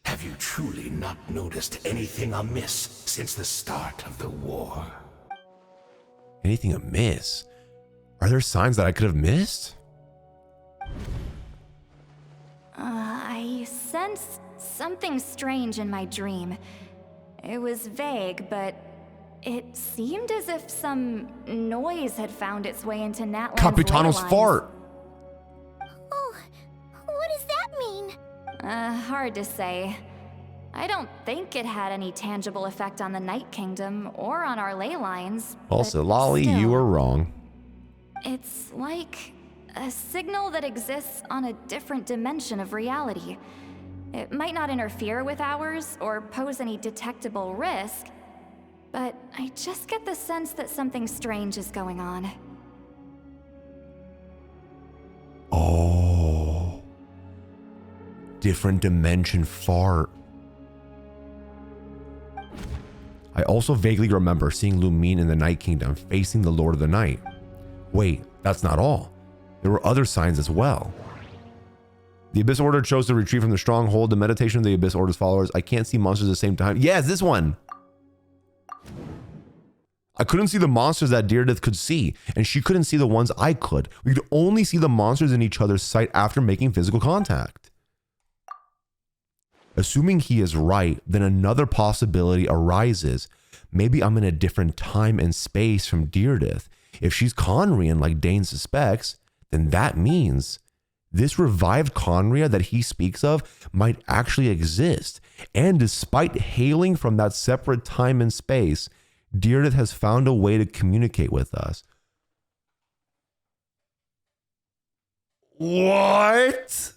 Have you truly not noticed anything amiss since the start of the war? Anything amiss? Are there signs that I could have missed? I sensed something strange in my dream. It was vague, but it seemed as if some noise had found its way into Natlan's Capitano's fart. Oh, what does that mean? Hard to say. I don't think it had any tangible effect on the Night Kingdom or on our ley lines. Also, Lolly, still, you were wrong. It's like a signal that exists on a different dimension of reality. It might not interfere with ours or pose any detectable risk, but I just get the sense that something strange is going on. Oh. Different dimension fart. I also vaguely remember seeing Lumine in the Night Kingdom facing the Lord of the Night. Wait, that's not all. There were other signs as well. The Abyss Order chose to retreat from the stronghold. The meditation of the Abyss Order's followers. I can't see monsters at the same time. Yes, this one. I couldn't see the monsters that Deirdre could see, and she couldn't see the ones I could. We could only see the monsters in each other's sight after making physical contact. Assuming he is right, then another possibility arises. Maybe I'm in a different time and space from Deirdre. If she's Conrian like Dane suspects, then that means this revived Conria that he speaks of might actually exist. And despite hailing from that separate time and space, Deirdre has found a way to communicate with us. What?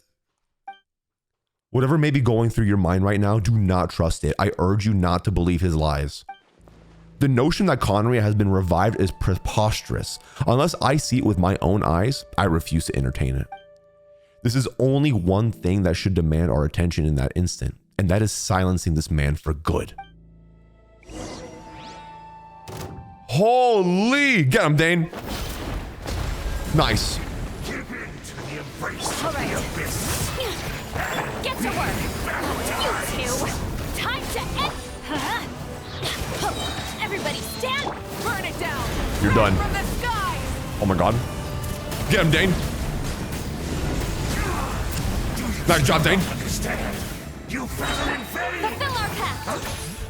Whatever may be going through your mind right now, do not trust it. I urge you not to believe his lies. The notion that Conria has been revived is preposterous. Unless I see it with my own eyes, I refuse to entertain it. This is only one thing that should demand our attention in that instant, and that is silencing this man for good. Holy! Get him, Dane. Nice. Give in to the embrace All of right. the abyss. Get to work. You two. Time to end. Everybody stand. Burn it down. You're done. From the skies. Oh my god. Get him, Dane. Nice job, Dane. Understand. You fell in vain. Fulfill our path.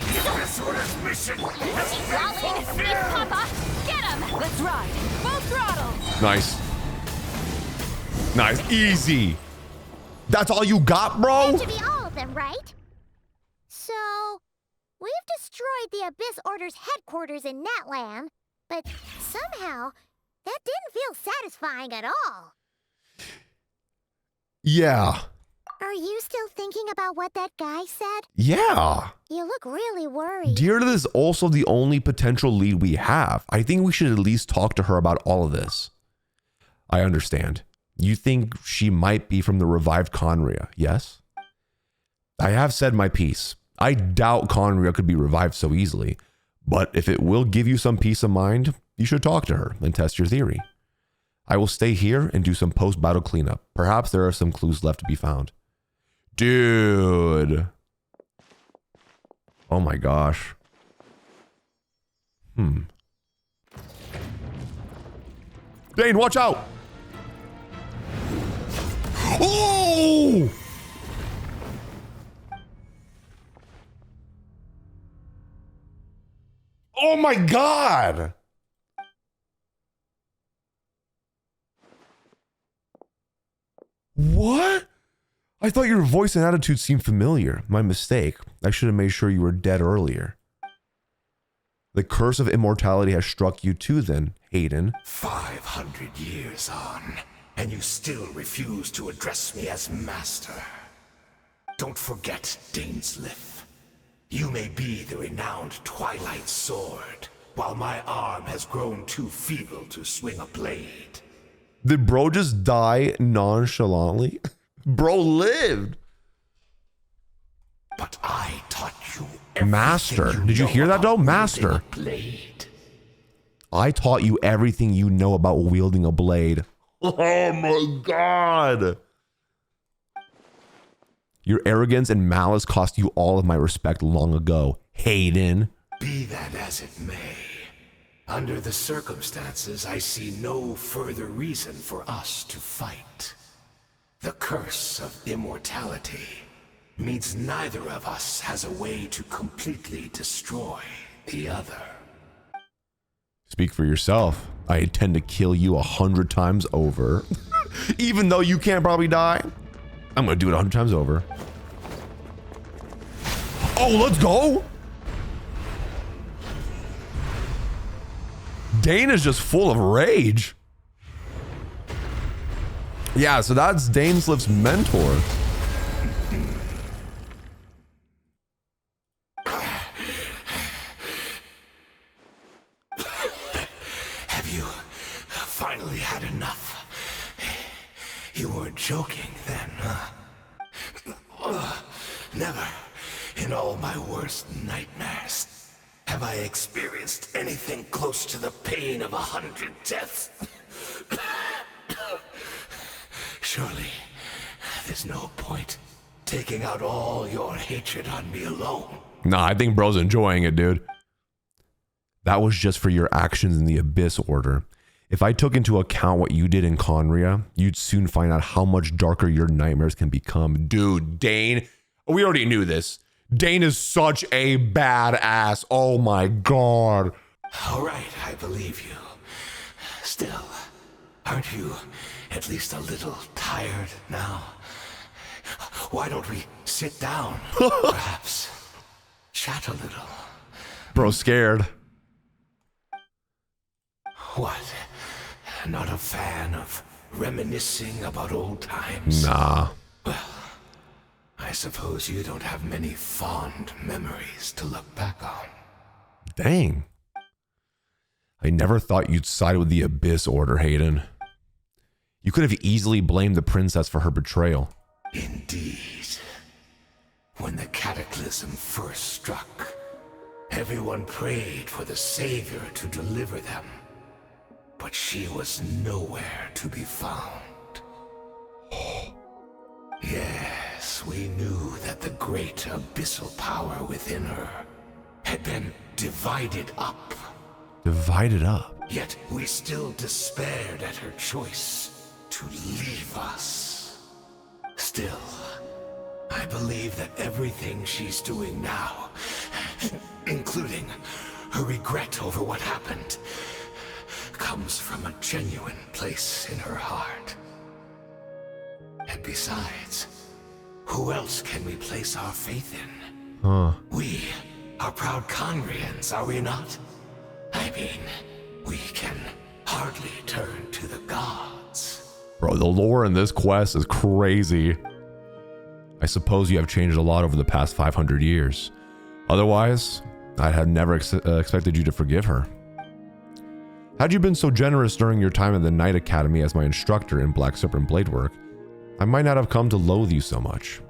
The Abyss Order's mission has been Lolly, Sneak, fulfilled. Papa. Get him. Let's ride. Full throttle. Nice. Nice, easy. That's all you got, bro? That should be all of them, right? So, we've destroyed the Abyss Order's headquarters in Natlan, but somehow, that didn't feel satisfying at all. Yeah. Are you still thinking about what that guy said? Yeah. You look really worried. Deirdre is also the only potential lead we have. I think we should at least talk to her about all of this. I understand. You think she might be from the revived Conria, yes? I have said my piece. I doubt Conria could be revived so easily, but if it will give you some peace of mind, you should talk to her and test your theory. I will stay here and do some post-battle cleanup. Perhaps there are some clues left to be found. Dude. Oh my gosh. Dane, watch out! Oh! Oh my God! What? I thought your voice and attitude seemed familiar. My mistake. I should have made sure you were dead earlier. The curse of immortality has struck you too then, Hayden. 500 years on, and you still refuse to address me as master. Don't forget, Dainsleif. You may be the renowned Twilight Sword, while my arm has grown too feeble to swing a blade. Did bro just die nonchalantly? Bro lived. But I taught you Master. Did you hear that though? Master. I taught you everything you know about wielding a blade. Oh my God. Your arrogance and malice cost you all of my respect long ago, Hayden. Be that as it may, under the circumstances, I see no further reason for us to fight. The curse of immortality means neither of us has a way to completely destroy the other. Speak for yourself. I intend to kill you 100 times over. Even though you can't probably die, I'm gonna do it 100 times over. Oh, let's go! Dane is just full of rage. Yeah, so that's Dainsleif's mentor. Have you finally had enough? You weren't joking then, huh? Never in all my worst nightmares have I experienced anything close to the pain of 100 deaths. Surely, there's no point taking out all your hatred on me alone. Nah, I think bro's enjoying it, dude. That was just for your actions in the Abyss Order. If I took into account what you did in Conria, you'd soon find out how much darker your nightmares can become. Dude, Dane, we already knew this. Dane is such a badass. Oh my God. All right, I believe you. Still, aren't you at least a little tired now? Why don't we sit down? Perhaps chat a little. Bro, scared. What? Not a fan of reminiscing about old times? Nah. Well, I suppose you don't have many fond memories to look back on. Dang. I never thought you'd side with the Abyss Order, Hayden. You could have easily blamed the princess for her betrayal. Indeed. When the cataclysm first struck, everyone prayed for the Savior to deliver them. But she was nowhere to be found. Yes, we knew that the great abyssal power within her had been divided up. Divided up? Yet we still despaired at her choice to leave us. Still, I believe that everything she's doing now, including her regret over what happened, comes from a genuine place in her heart. Besides, who else can we place our faith in? We are proud Conrians, are we not? I mean, we can hardly turn to the gods. Bro, the lore in this quest is crazy. I suppose you have changed a lot over the past 500 years. Otherwise, I'd have never expected you to forgive her. Had you been so generous during your time at the Knight Academy as my instructor in Black Serpent Blade Work, I might not have come to loathe you so much.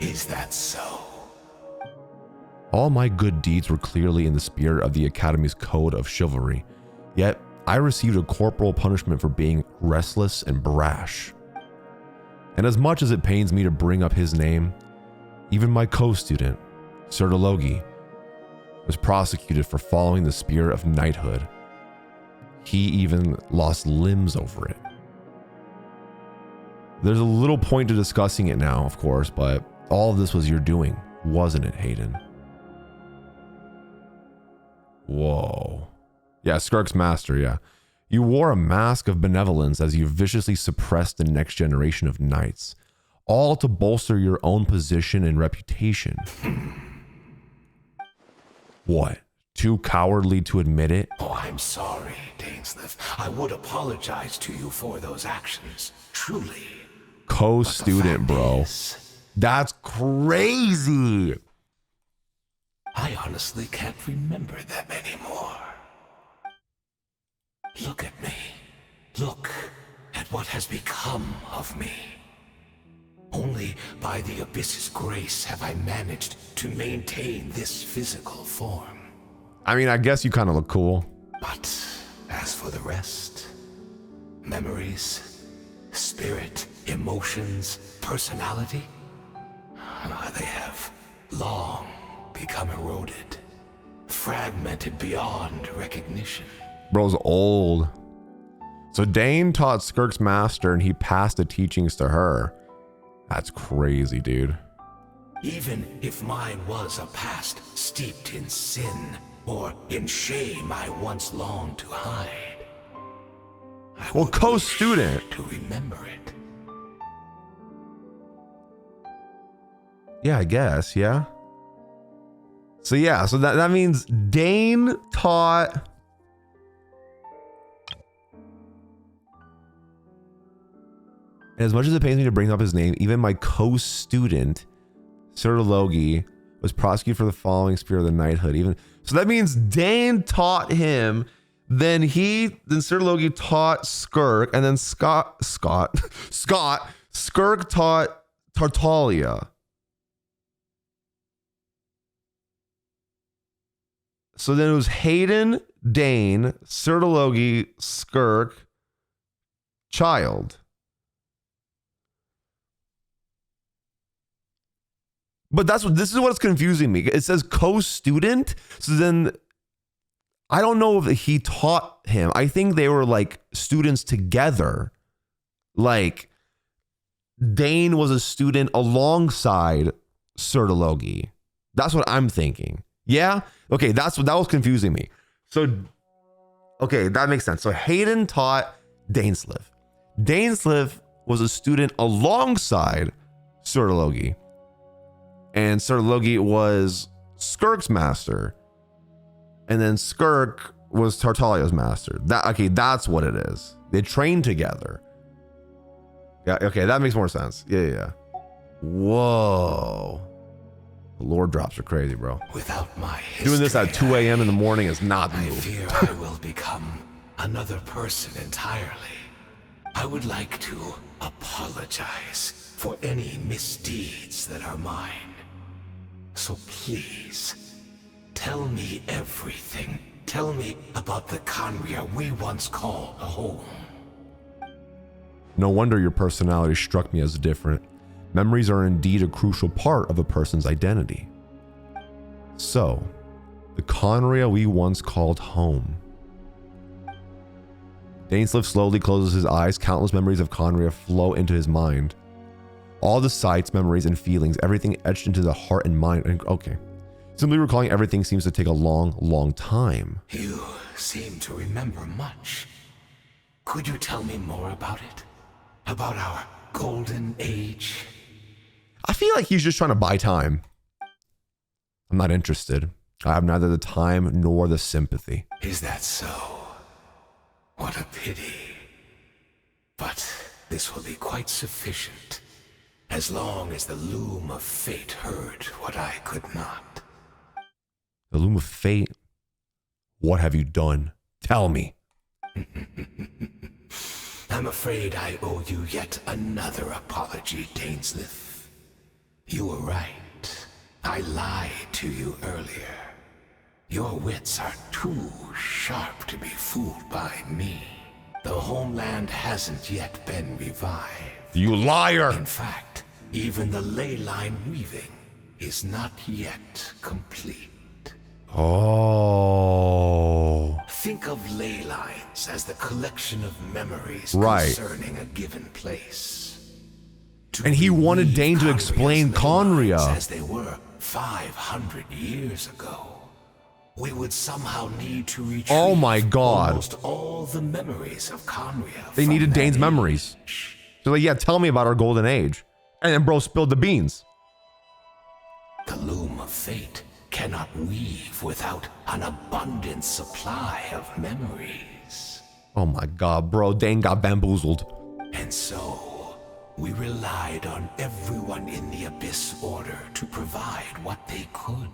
Is that so? All my good deeds were clearly in the spirit of the Academy's code of chivalry, yet I received a corporal punishment for being restless and brash. And as much as it pains me to bring up his name, even my co-student, Sir Delogi, was prosecuted for following the spirit of knighthood. He even lost limbs over it. There's a little point to discussing it now, of course, but all of this was your doing, wasn't it, Hayden? Whoa. Yeah, Skirk's master, yeah. You wore a mask of benevolence as you viciously suppressed the next generation of knights, all to bolster your own position and reputation. What? Too cowardly to admit it? Oh, I'm sorry, Dainsleif. I would apologize to you for those actions, truly. Co-student, bro. That's crazy. I honestly can't remember them anymore. Look at me. Look at what has become of me. Only by the Abyss's grace have I managed to maintain this physical form. I mean, I guess you kind of look cool. But as for the rest, memories, spirit, emotions, personality, they have long become eroded, fragmented beyond recognition. Bro's old. So Dane taught Skirk's master and he passed the teachings to her. That's crazy, dude. Even if mine was a past steeped in sin or in shame I once longed to hide, well, co-student. To remember it. Yeah, I guess, yeah. So yeah, so that means Dane taught as much as it pains me to bring up his name, even my co-student, Sir Delogi, was prosecuted for the following spirit of the knighthood. So that means Dane taught him, then Sir Delogi taught Skirk, and then Skirk taught Tartaglia. So then it was Hayden, Dane, Sir Delogi, Skirk, Child. But this is what's confusing me. It says co-student. So then I don't know if he taught him. I think they were like students together. Like Dane was a student alongside Sir Delogi. That's what I'm thinking. Yeah? Okay, that was confusing me. So, okay, that makes sense. So Hayden taught Dainsleif. Dainsleif was a student alongside Sir Delogi. And Sir Delogi was Skirk's master. And then Skirk was Tartaglia's master. That's what it is. They trained together. Yeah, okay, that makes more sense. Yeah. Whoa. The lore drops are crazy, bro. Without my history, doing this at 2 a.m. in the morning is not the move. I fear I will become another person entirely. I would like to apologize for any misdeeds that are mine. So please, tell me everything. Tell me about the Conria we once called a home. No wonder your personality struck me as different. Memories are indeed a crucial part of a person's identity. So, the Conria we once called home. Dainsleif slowly closes his eyes. Countless memories of Conria flow into his mind. All the sights, memories, and feelings, everything etched into the heart and mind. Okay. Simply recalling everything seems to take a long, long time. You seem to remember much. Could you tell me more about it? About our golden age? I feel like he's just trying to buy time. I'm not interested. I have neither the time nor the sympathy. Is that so? What a pity. But this will be quite sufficient, as long as the loom of fate heard what I could not. The loom of fate? What have you done? Tell me. I'm afraid I owe you yet another apology, Dainsleif. You were right. I lied to you earlier. Your wits are too sharp to be fooled by me. The homeland hasn't yet been revived. You liar! In fact, even the ley line weaving is not yet complete. Oh. Think of ley lines as the collection of memories concerning a given place. And he wanted Dane to explain Conria. As they were 500 years ago. We would somehow need to retrieve almost all the memories of Conria. They needed Dane's memories. So like, yeah, tell me about our golden age. And then bro spilled the beans. The loom of fate cannot weave without an abundant supply of memories. Oh my god, bro, Dane got bamboozled. And so, we relied on everyone in the Abyss Order to provide what they could.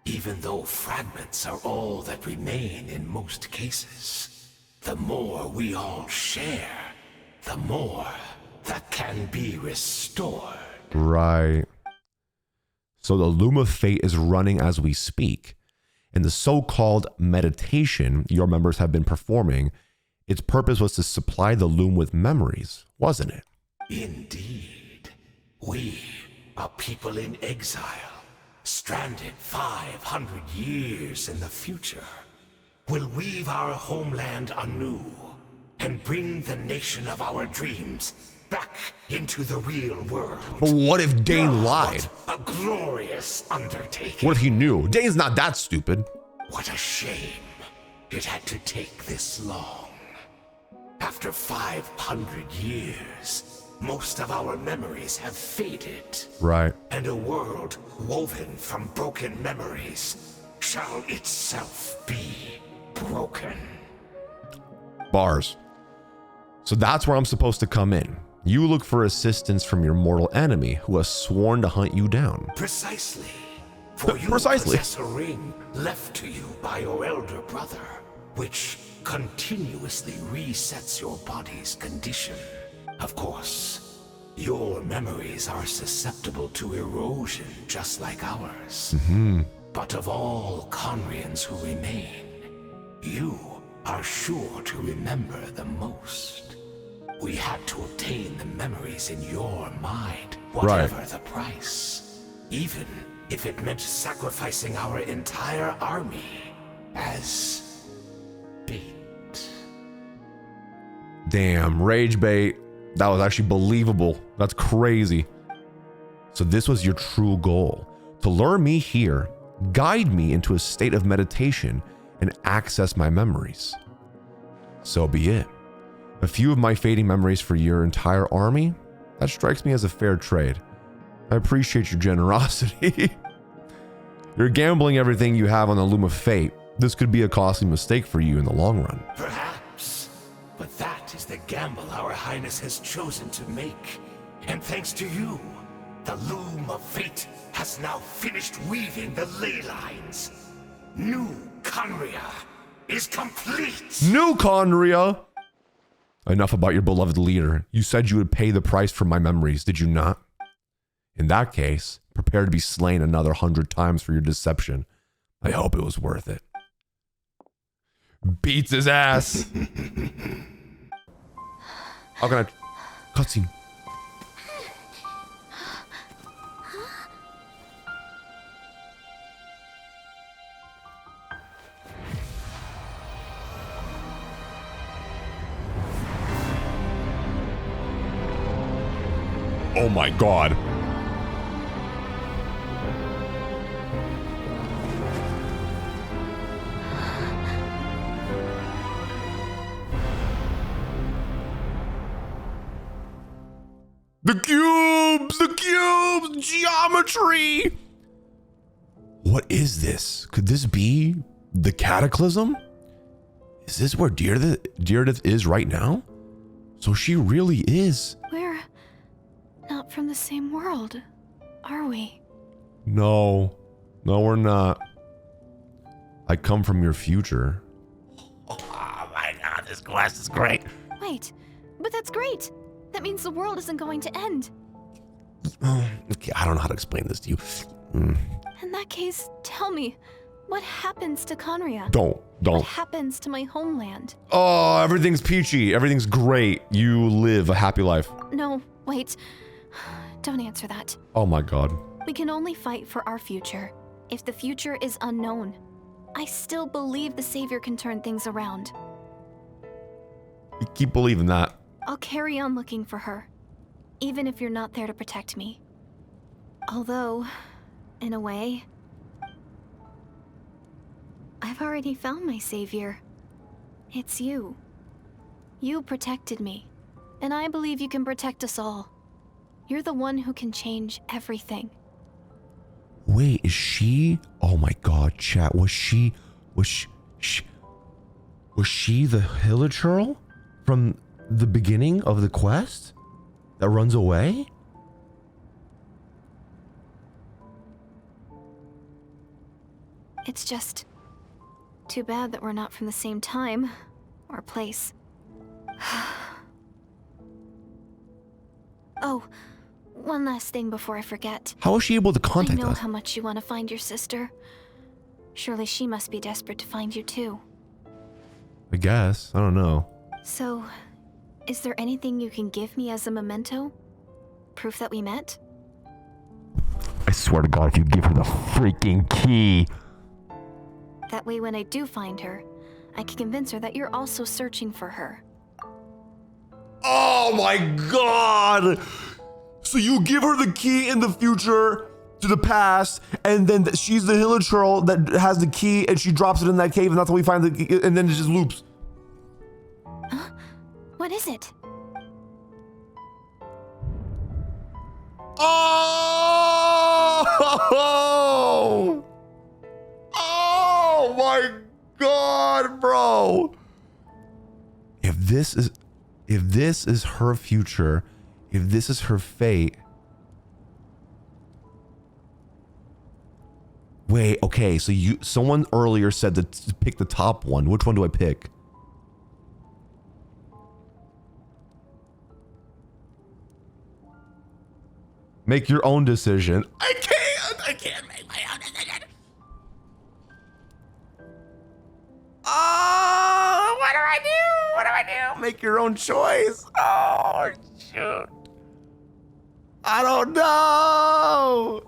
Even though fragments are all that remain in most cases, the more we all share, the more that can be restored. Right. So the Loom of Fate is running as we speak. And the so-called meditation your members have been performing, its purpose was to supply the Loom with memories, wasn't it? Indeed. We, a people in exile, stranded 500 years in the future, will weave our homeland anew and bring the nation of our dreams back into the real world. But what if Dane lied? What a glorious undertaking. What if he knew? Dane's not that stupid. What a shame it had to take this long. After 500 years, most of our memories have faded. Right. And a world woven from broken memories shall itself be broken. Bars. So that's where I'm supposed to come in. You look for assistance from your mortal enemy who has sworn to hunt you down. Precisely. For you possess a ring left to you by your elder brother, which continuously resets your body's condition. Of course, your memories are susceptible to erosion just like ours. But of all Conrians who remain, you are sure to remember the most. We had to obtain the memories in your mind, whatever the price. Even if it meant sacrificing our entire army as bait. Damn, rage bait. That was actually believable. That's crazy. So this was your true goal. To lure me here, guide me into a state of meditation, and access my memories. So be it. A few of my fading memories for your entire army? That strikes me as a fair trade. I appreciate your generosity. You're gambling everything you have on the Loom of Fate. This could be a costly mistake for you in the long run. Perhaps, but that is the gamble our Highness has chosen to make. And thanks to you, the Loom of Fate has now finished weaving the ley lines. New Conria is complete. New Conria! Enough about your beloved leader. You said you would pay the price for my memories, did you not? In that case, prepare to be slain another 100 times for your deception. I hope it was worth it. Beats his ass. How can I... Cutscene. Oh my god. The cubes, geometry. What is this? Could this be the Cataclysm? Is this where Deardith is right now? So she really is. We're not from the same world, are we? No, we're not. I come from your future. Oh my god, this quest is great. Wait, but that's great. That means the world isn't going to end. Okay, I don't know how to explain this to you. In that case, tell me, what happens to Conria? Don't. What happens to my homeland? Oh, everything's peachy. Everything's great. You live a happy life. No, wait. Don't answer that. Oh my god. We can only fight for our future. If the future is unknown, I still believe the Savior can turn things around. You keep believing that. I'll carry on looking for her, even if you're not there to protect me. Although, in a way, I've already found my savior. It's you. You protected me, and I believe you can protect us all. You're the one who can change everything. Wait, is she? Oh my god, chat. Was she the Hilichurl from the beginning of the quest that runs away? It's just too bad that we're not from the same time or place. Oh, one last thing before I forget. How was she able to contact us? I know how much you want to find your sister. Surely she must be desperate to find you too. I guess. I don't know. So, is there anything you can give me as a memento? Proof that we met? I swear to god, if you give her the freaking key. That way when I do find her, I can convince her that you're also searching for her. Oh my god! So you give her the key in the future to the past, and then she's the Hilichurl that has the key, and she drops it in that cave, and that's how we find the key, and then it just loops. Huh? What is it? Oh! Oh my god, bro! If this is her future, if this is her fate. Wait, okay, so someone earlier said to pick the top one. Which one do I pick? Make your own decision. I can't make my own decision. Oh, what do I do? Make your own choice. Oh, shoot. I don't know.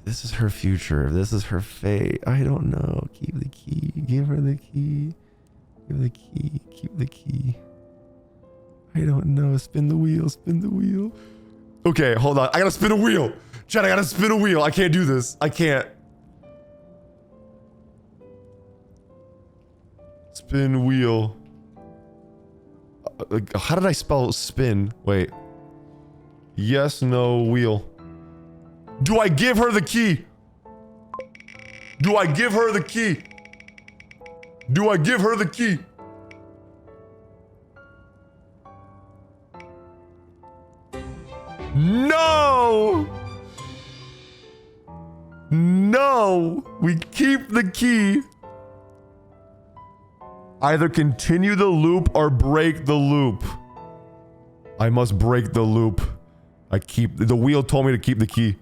This is her future. This is her fate. I don't know. Keep the key. Give her the key. Give the key. Keep the key. I don't know. Spin the wheel. Spin the wheel. Okay, hold on. I gotta spin a wheel. Chad, I gotta spin a wheel. I can't do this. I can't. Spin wheel. How did I spell spin? Wait. Yes, no, wheel. Do I give her the key? Do I give her the key? Do I give her the key? No! No! We keep the key. Either continue the loop or break the loop. I must break the loop. The wheel told me to keep the key.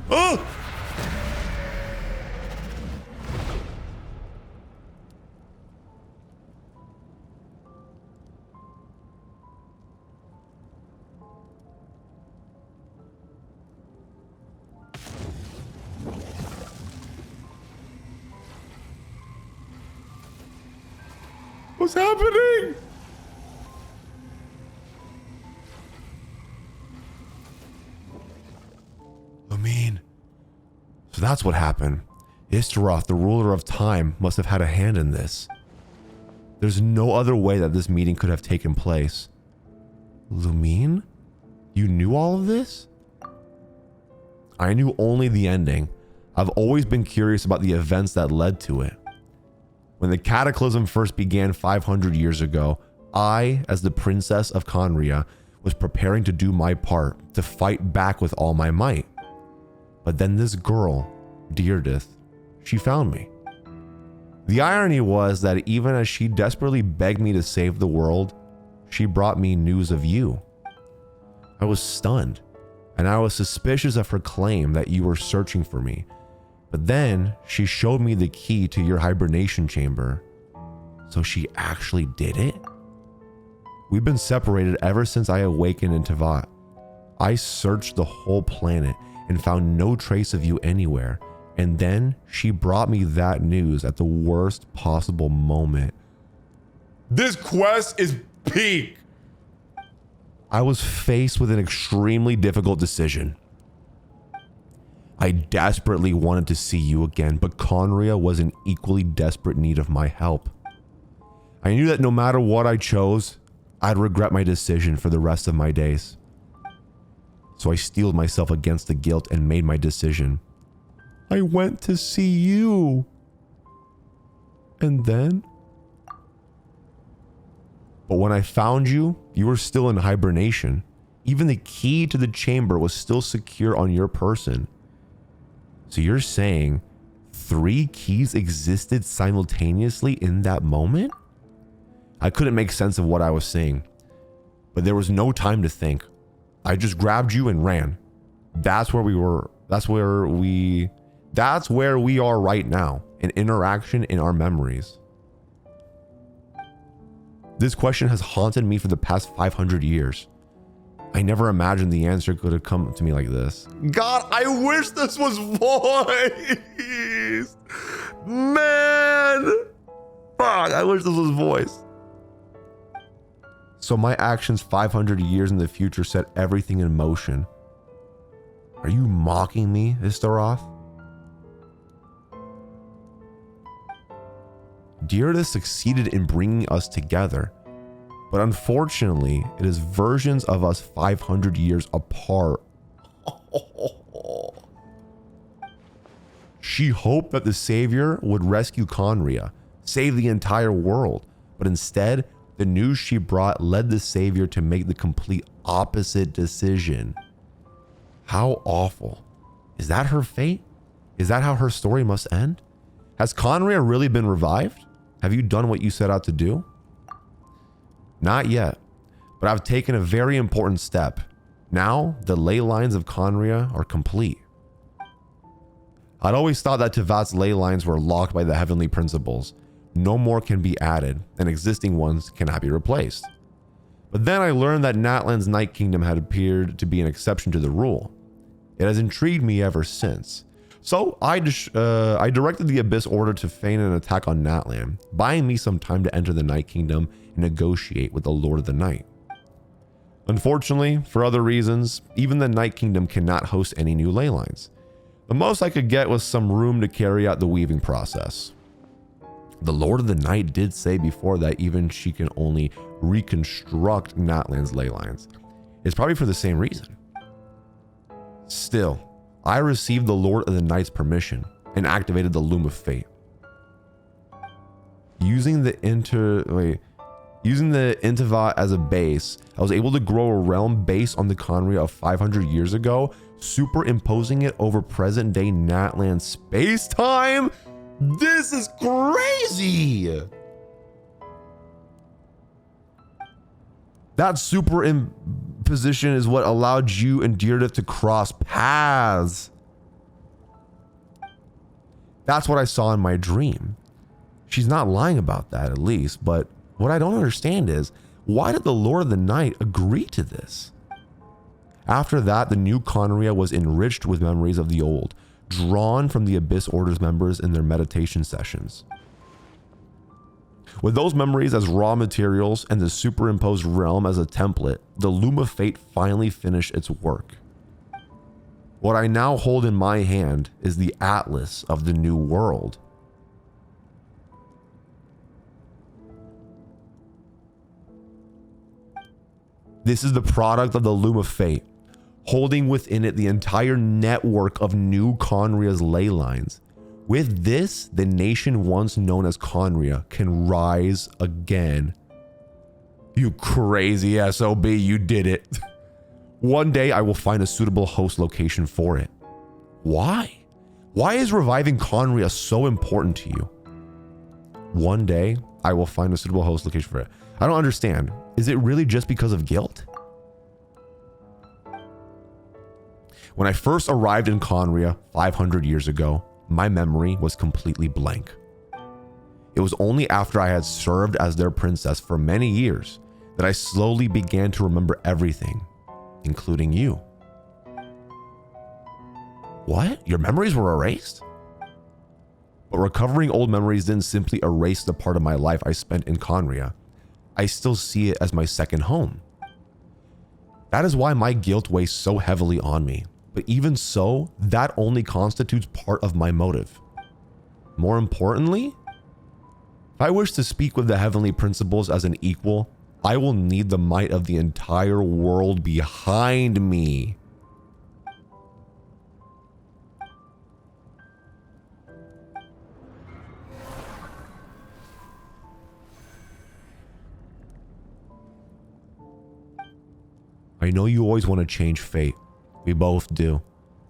Oh! What's happening? I mean, so that's what happened. Istaroth, the ruler of time, must have had a hand in this. There's no other way that this meeting could have taken place. Lumine? You knew all of this? I knew only the ending. I've always been curious about the events that led to it. When the cataclysm first began 500 years ago, I, as the princess of Conria, was preparing to do my part, to fight back with all my might. But then this girl, Deirdith, she found me. The irony was that even as she desperately begged me to save the world, she brought me news of you. I was stunned, and I was suspicious of her claim that you were searching for me. But then she showed me the key to your hibernation chamber. So she actually did it? We've been separated ever since I awakened in Tevat. I searched the whole planet and found no trace of you anywhere. And then she brought me that news at the worst possible moment. This quest is peak. I was faced with an extremely difficult decision. I desperately wanted to see you again, but Conria was in equally desperate need of my help. I knew that no matter what I chose, I'd regret my decision for the rest of my days. So I steeled myself against the guilt and made my decision. I went to see you. And then? But when I found you, you were still in hibernation. Even the key to the chamber was still secure on your person. So you're saying 3 keys existed simultaneously in that moment? I couldn't make sense of what I was saying, but there was no time to think. I just grabbed you and ran. That's where we were. That's where we are right now, an interaction in our memories. This question has haunted me for the past 500 years. I never imagined the answer could have come to me like this. God, I wish this was voiced. Man. Fuck, I wish this was voiced. So my actions 500 years in the future set everything in motion. Are you mocking me, Istaroth? Deirdith succeeded in bringing us together. But unfortunately, it is versions of us 500 years apart. She hoped that the Savior would rescue Conria, save the entire world. But instead, the news she brought led the Savior to make the complete opposite decision. How awful. Is that her fate? Is that how her story must end? Has Conria really been revived? Have you done what you set out to do? Not yet, but I've taken a very important step. Now, the ley lines of Conria are complete. I'd always thought that Tevat's ley lines were locked by the heavenly principles. No more can be added, and existing ones cannot be replaced. But then I learned that Natlan's Night Kingdom had appeared to be an exception to the rule. It has intrigued me ever since. So I directed the Abyss Order to feign an attack on Natlan, buying me some time to enter the Night Kingdom and negotiate with the Lord of the Night. Unfortunately, for other reasons, even the Night Kingdom cannot host any new ley lines. The most I could get was some room to carry out the weaving process. The Lord of the Night did say before that even she can only reconstruct Natlan's ley lines. It's probably for the same reason. Still, I received the Lord of the Night's permission and activated the Loom of Fate. Using the Intivat as a base, I was able to grow a realm based on the Conria of 500 years ago, superimposing it over present-day Natlan space-time. This is crazy! That superimposition is what allowed you and Deirdith to cross paths. That's what I saw in my dream. She's not lying about that, at least, but what I don't understand is, why did the Lord of the Night agree to this? After that, the new Conria was enriched with memories of the old, drawn from the Abyss Order's members in their meditation sessions. With those memories as raw materials and the superimposed realm as a template, the Loom of Fate finally finished its work. What I now hold in my hand is the atlas of the new world. This is the product of the Loom of Fate, holding within it the entire network of new Conria's ley lines. With this, the nation once known as Conria can rise again. You crazy SOB, you did it. One day I will find a suitable host location for it. Why? Why is reviving Conria so important to you? One day I will find a suitable host location for it. I don't understand. Is it really just because of guilt? When I first arrived in Conria 500 years ago, my memory was completely blank. It was only after I had served as their princess for many years that I slowly began to remember everything, including you. What? Your memories were erased? But recovering old memories didn't simply erase the part of my life I spent in Conria. I still see it as my second home. That is why my guilt weighs so heavily on me. But even so, that only constitutes part of my motive. More importantly, if I wish to speak with the heavenly principles as an equal, I will need the might of the entire world behind me. I know you always want to change fate. We both do.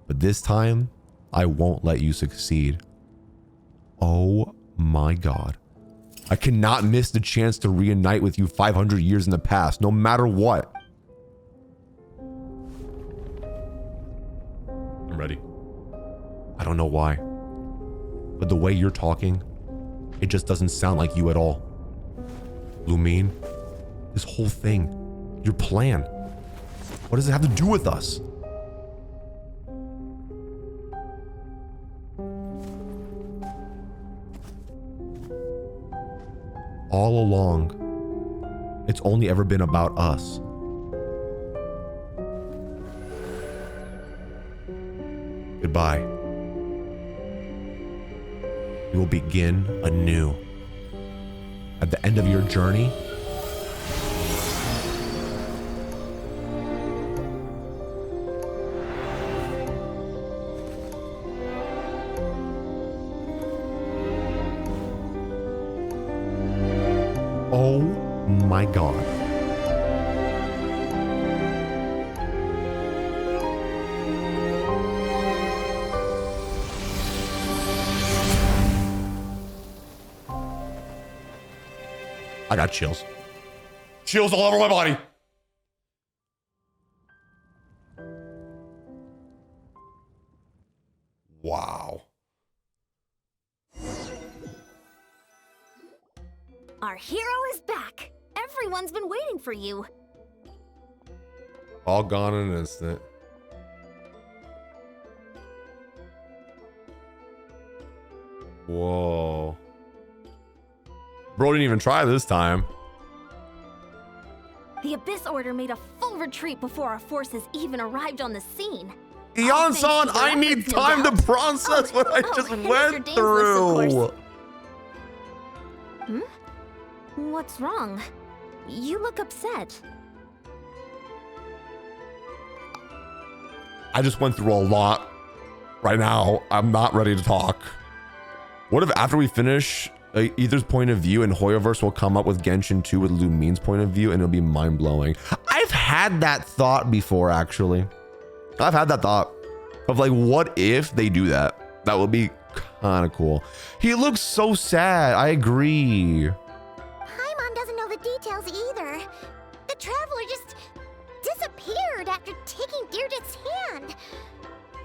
But this time, I won't let you succeed. Oh my God. I cannot miss the chance to reunite with you 500 years in the past, no matter what. I'm ready. I don't know why. But the way you're talking, it just doesn't sound like you at all. Lumine, this whole thing, your plan, what does it have to do with us? All along, it's only ever been about us. Goodbye. We will begin anew. At the end of your journey, oh my God. I got chills. Chills all over my body. Wow. Our hero is back. Everyone's been waiting for you. All gone in an instant. Whoa. Bro didn't even try this time. The Abyss Order made a full retreat before our forces even arrived on the scene. Ion-san, I need time to process what I just went through. What's wrong? You look upset. I just went through a lot. Right now, I'm not ready to talk. What if after we finish Ether's point of view and Hoyoverse will come up with Genshin 2 with Lumine's point of view and it'll be mind-blowing? I've had that thought before, actually. I've had that thought of like, what if they do that? That would be kind of cool. He looks so sad. I agree. Paimon doesn't know the details either. The traveler just disappeared after taking Deirdre's hand.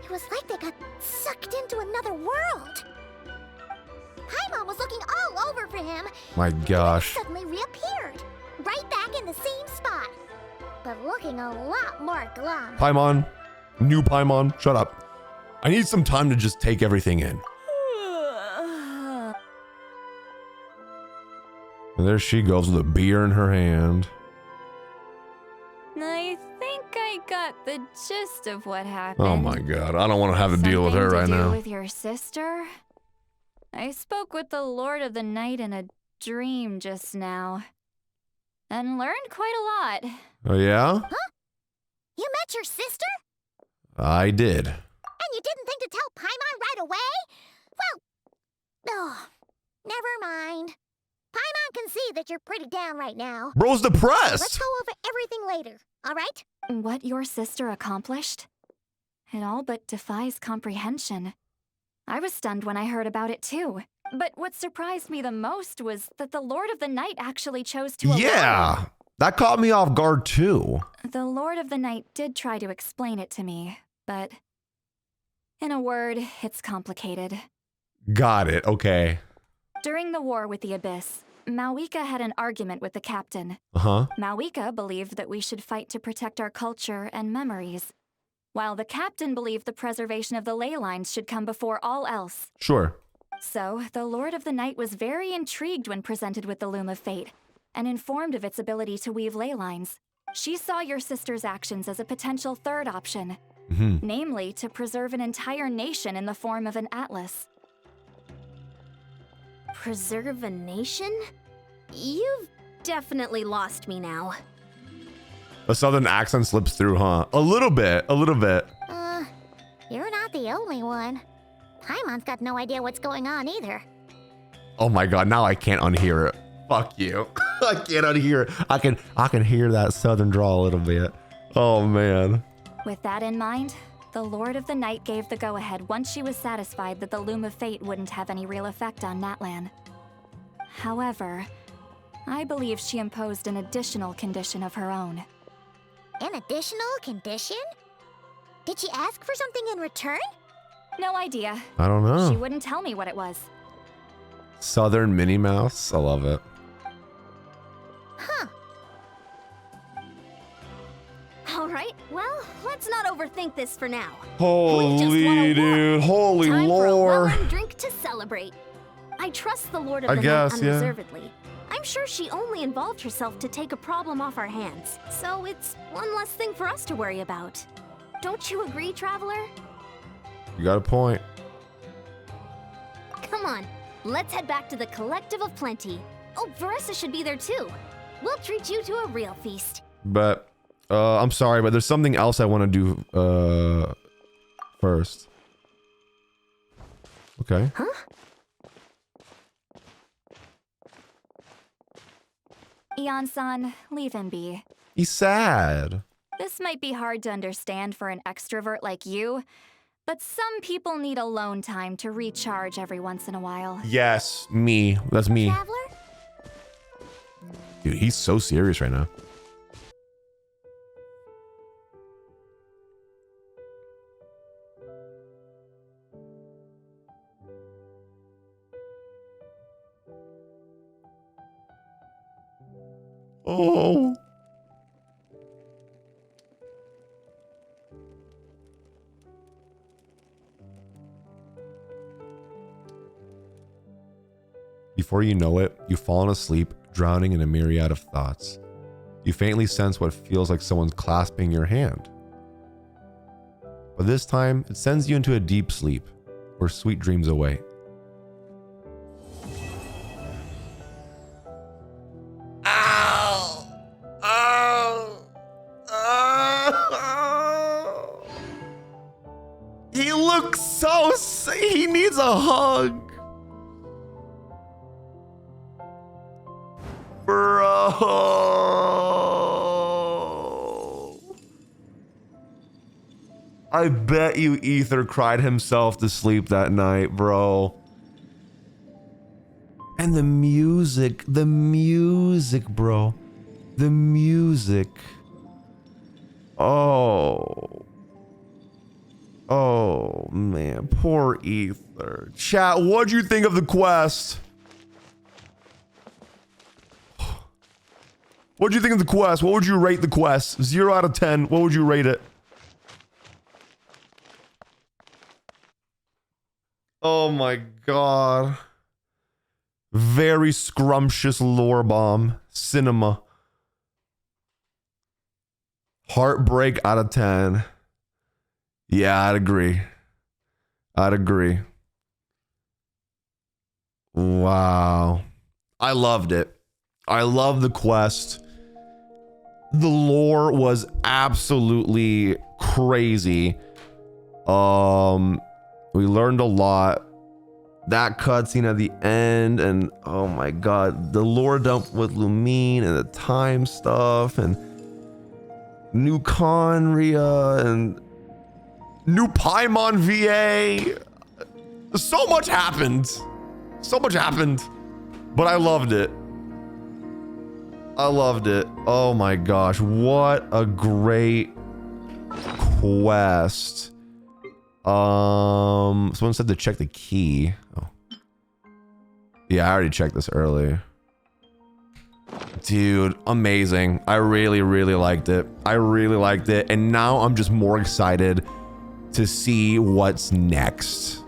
It was like they got sucked into another world. Paimon was looking all over for him. My gosh. And he suddenly reappeared, right back in the same spot, but looking a lot more glum. Paimon, new Paimon, shut up. I need some time to just take everything in. And there she goes with a beer in her hand. I think I got the gist of what happened. Oh my god, I don't want to have to deal with her right Something to now. do with your sister? I spoke with the Lord of the Night in a dream just now. And learned quite a lot. Oh yeah? Huh? You met your sister? I did. And you didn't think to tell Paimon right away? Well, never mind. Paimon can see that you're pretty down right now. Bro's depressed. Let's go over everything later, all right? What your sister accomplished? It all but defies comprehension. I was stunned when I heard about it too. But what surprised me the most was that the Lord of the Night actually chose to allow Yeah, that caught me off guard too. The Lord of the Night did try to explain it to me, but in a word, it's complicated. Got it, okay. During the war with the Abyss, Mawika had an argument with the captain. Uh-huh. Mawika believed that we should fight to protect our culture and memories, while the captain believed the preservation of the ley lines should come before all else. Sure. So, the Lord of the Night was very intrigued when presented with the Loom of Fate, and informed of its ability to weave ley lines. She saw your sister's actions as a potential third option, namely to preserve an entire nation in the form of an atlas. Preserve a nation? You've definitely lost me now. A southern accent slips through, huh? A little bit, a little bit. You're not the only one. Paimon's got no idea what's going on either. Oh my god, now I can't unhear it. Fuck you. I can't unhear it. I can hear that southern drawl a little bit. Oh man. With that in mind, the Lord of the Night gave the go-ahead once she was satisfied that the Loom of Fate wouldn't have any real effect on Natlan. However, I believe she imposed an additional condition of her own. An additional condition? Did she ask for something in return? No idea. I don't know. She wouldn't tell me what it was. Southern Minnie Mouse. I love it. Huh. All right, well, let's not overthink this for now. Holy dude. Holy Time for a lore. well-earned drink to celebrate. I trust the Lord of I the guess, Night yeah. unreservedly. I'm sure she only involved herself to take a problem off our hands, so it's one less thing for us to worry about. Don't you agree, Traveler? You got a point. Come on, let's head back to the Collective of Plenty. Oh, Veressa should be there too. We'll treat you to a real feast. But I'm sorry, but there's something else I want to do first. Okay. Huh? Ion-san, leave him be. He's sad. This might be hard to understand for an extrovert like you, but some people need alone time to recharge every once in a while. Yes, me. That's me. Traveler? Dude, he's so serious right now. Oh. Before you know it, you've fallen asleep, drowning in a myriad of thoughts. You faintly sense what feels like someone's clasping your hand. But this time, it sends you into a deep sleep, where sweet dreams await. He looks so sick. He needs a hug. Bro. I bet you Ether cried himself to sleep that night, bro. And the music, bro. The music. Oh. Oh, man. Poor Ether. Chat, what'd you think of the quest? What'd you think of the quest? What would you rate the quest? 0 out of 10. What would you rate it? Oh my god. Very scrumptious lore bomb. Cinema. Heartbreak out of 10. Yeah, I'd agree. I'd agree. Wow. I loved it. I love the quest. The lore was absolutely crazy. We learned a lot. That cutscene at the end, and oh my god, the lore dump with Lumine and the time stuff, and New Conria, and New Paimon VA. So much happened. So much happened. But I loved it. I loved it. Oh my gosh, what a great quest. Someone said to check the key. Oh. Yeah, I already checked this earlier. Dude, amazing. I really, really liked it. I really liked it. And now I'm just more excited to see what's next.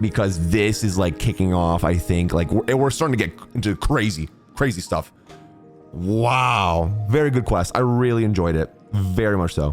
Because this is like kicking off, I think. Like, we're starting to get into crazy, crazy stuff. Wow. Very good quest. I really enjoyed it. Very much so.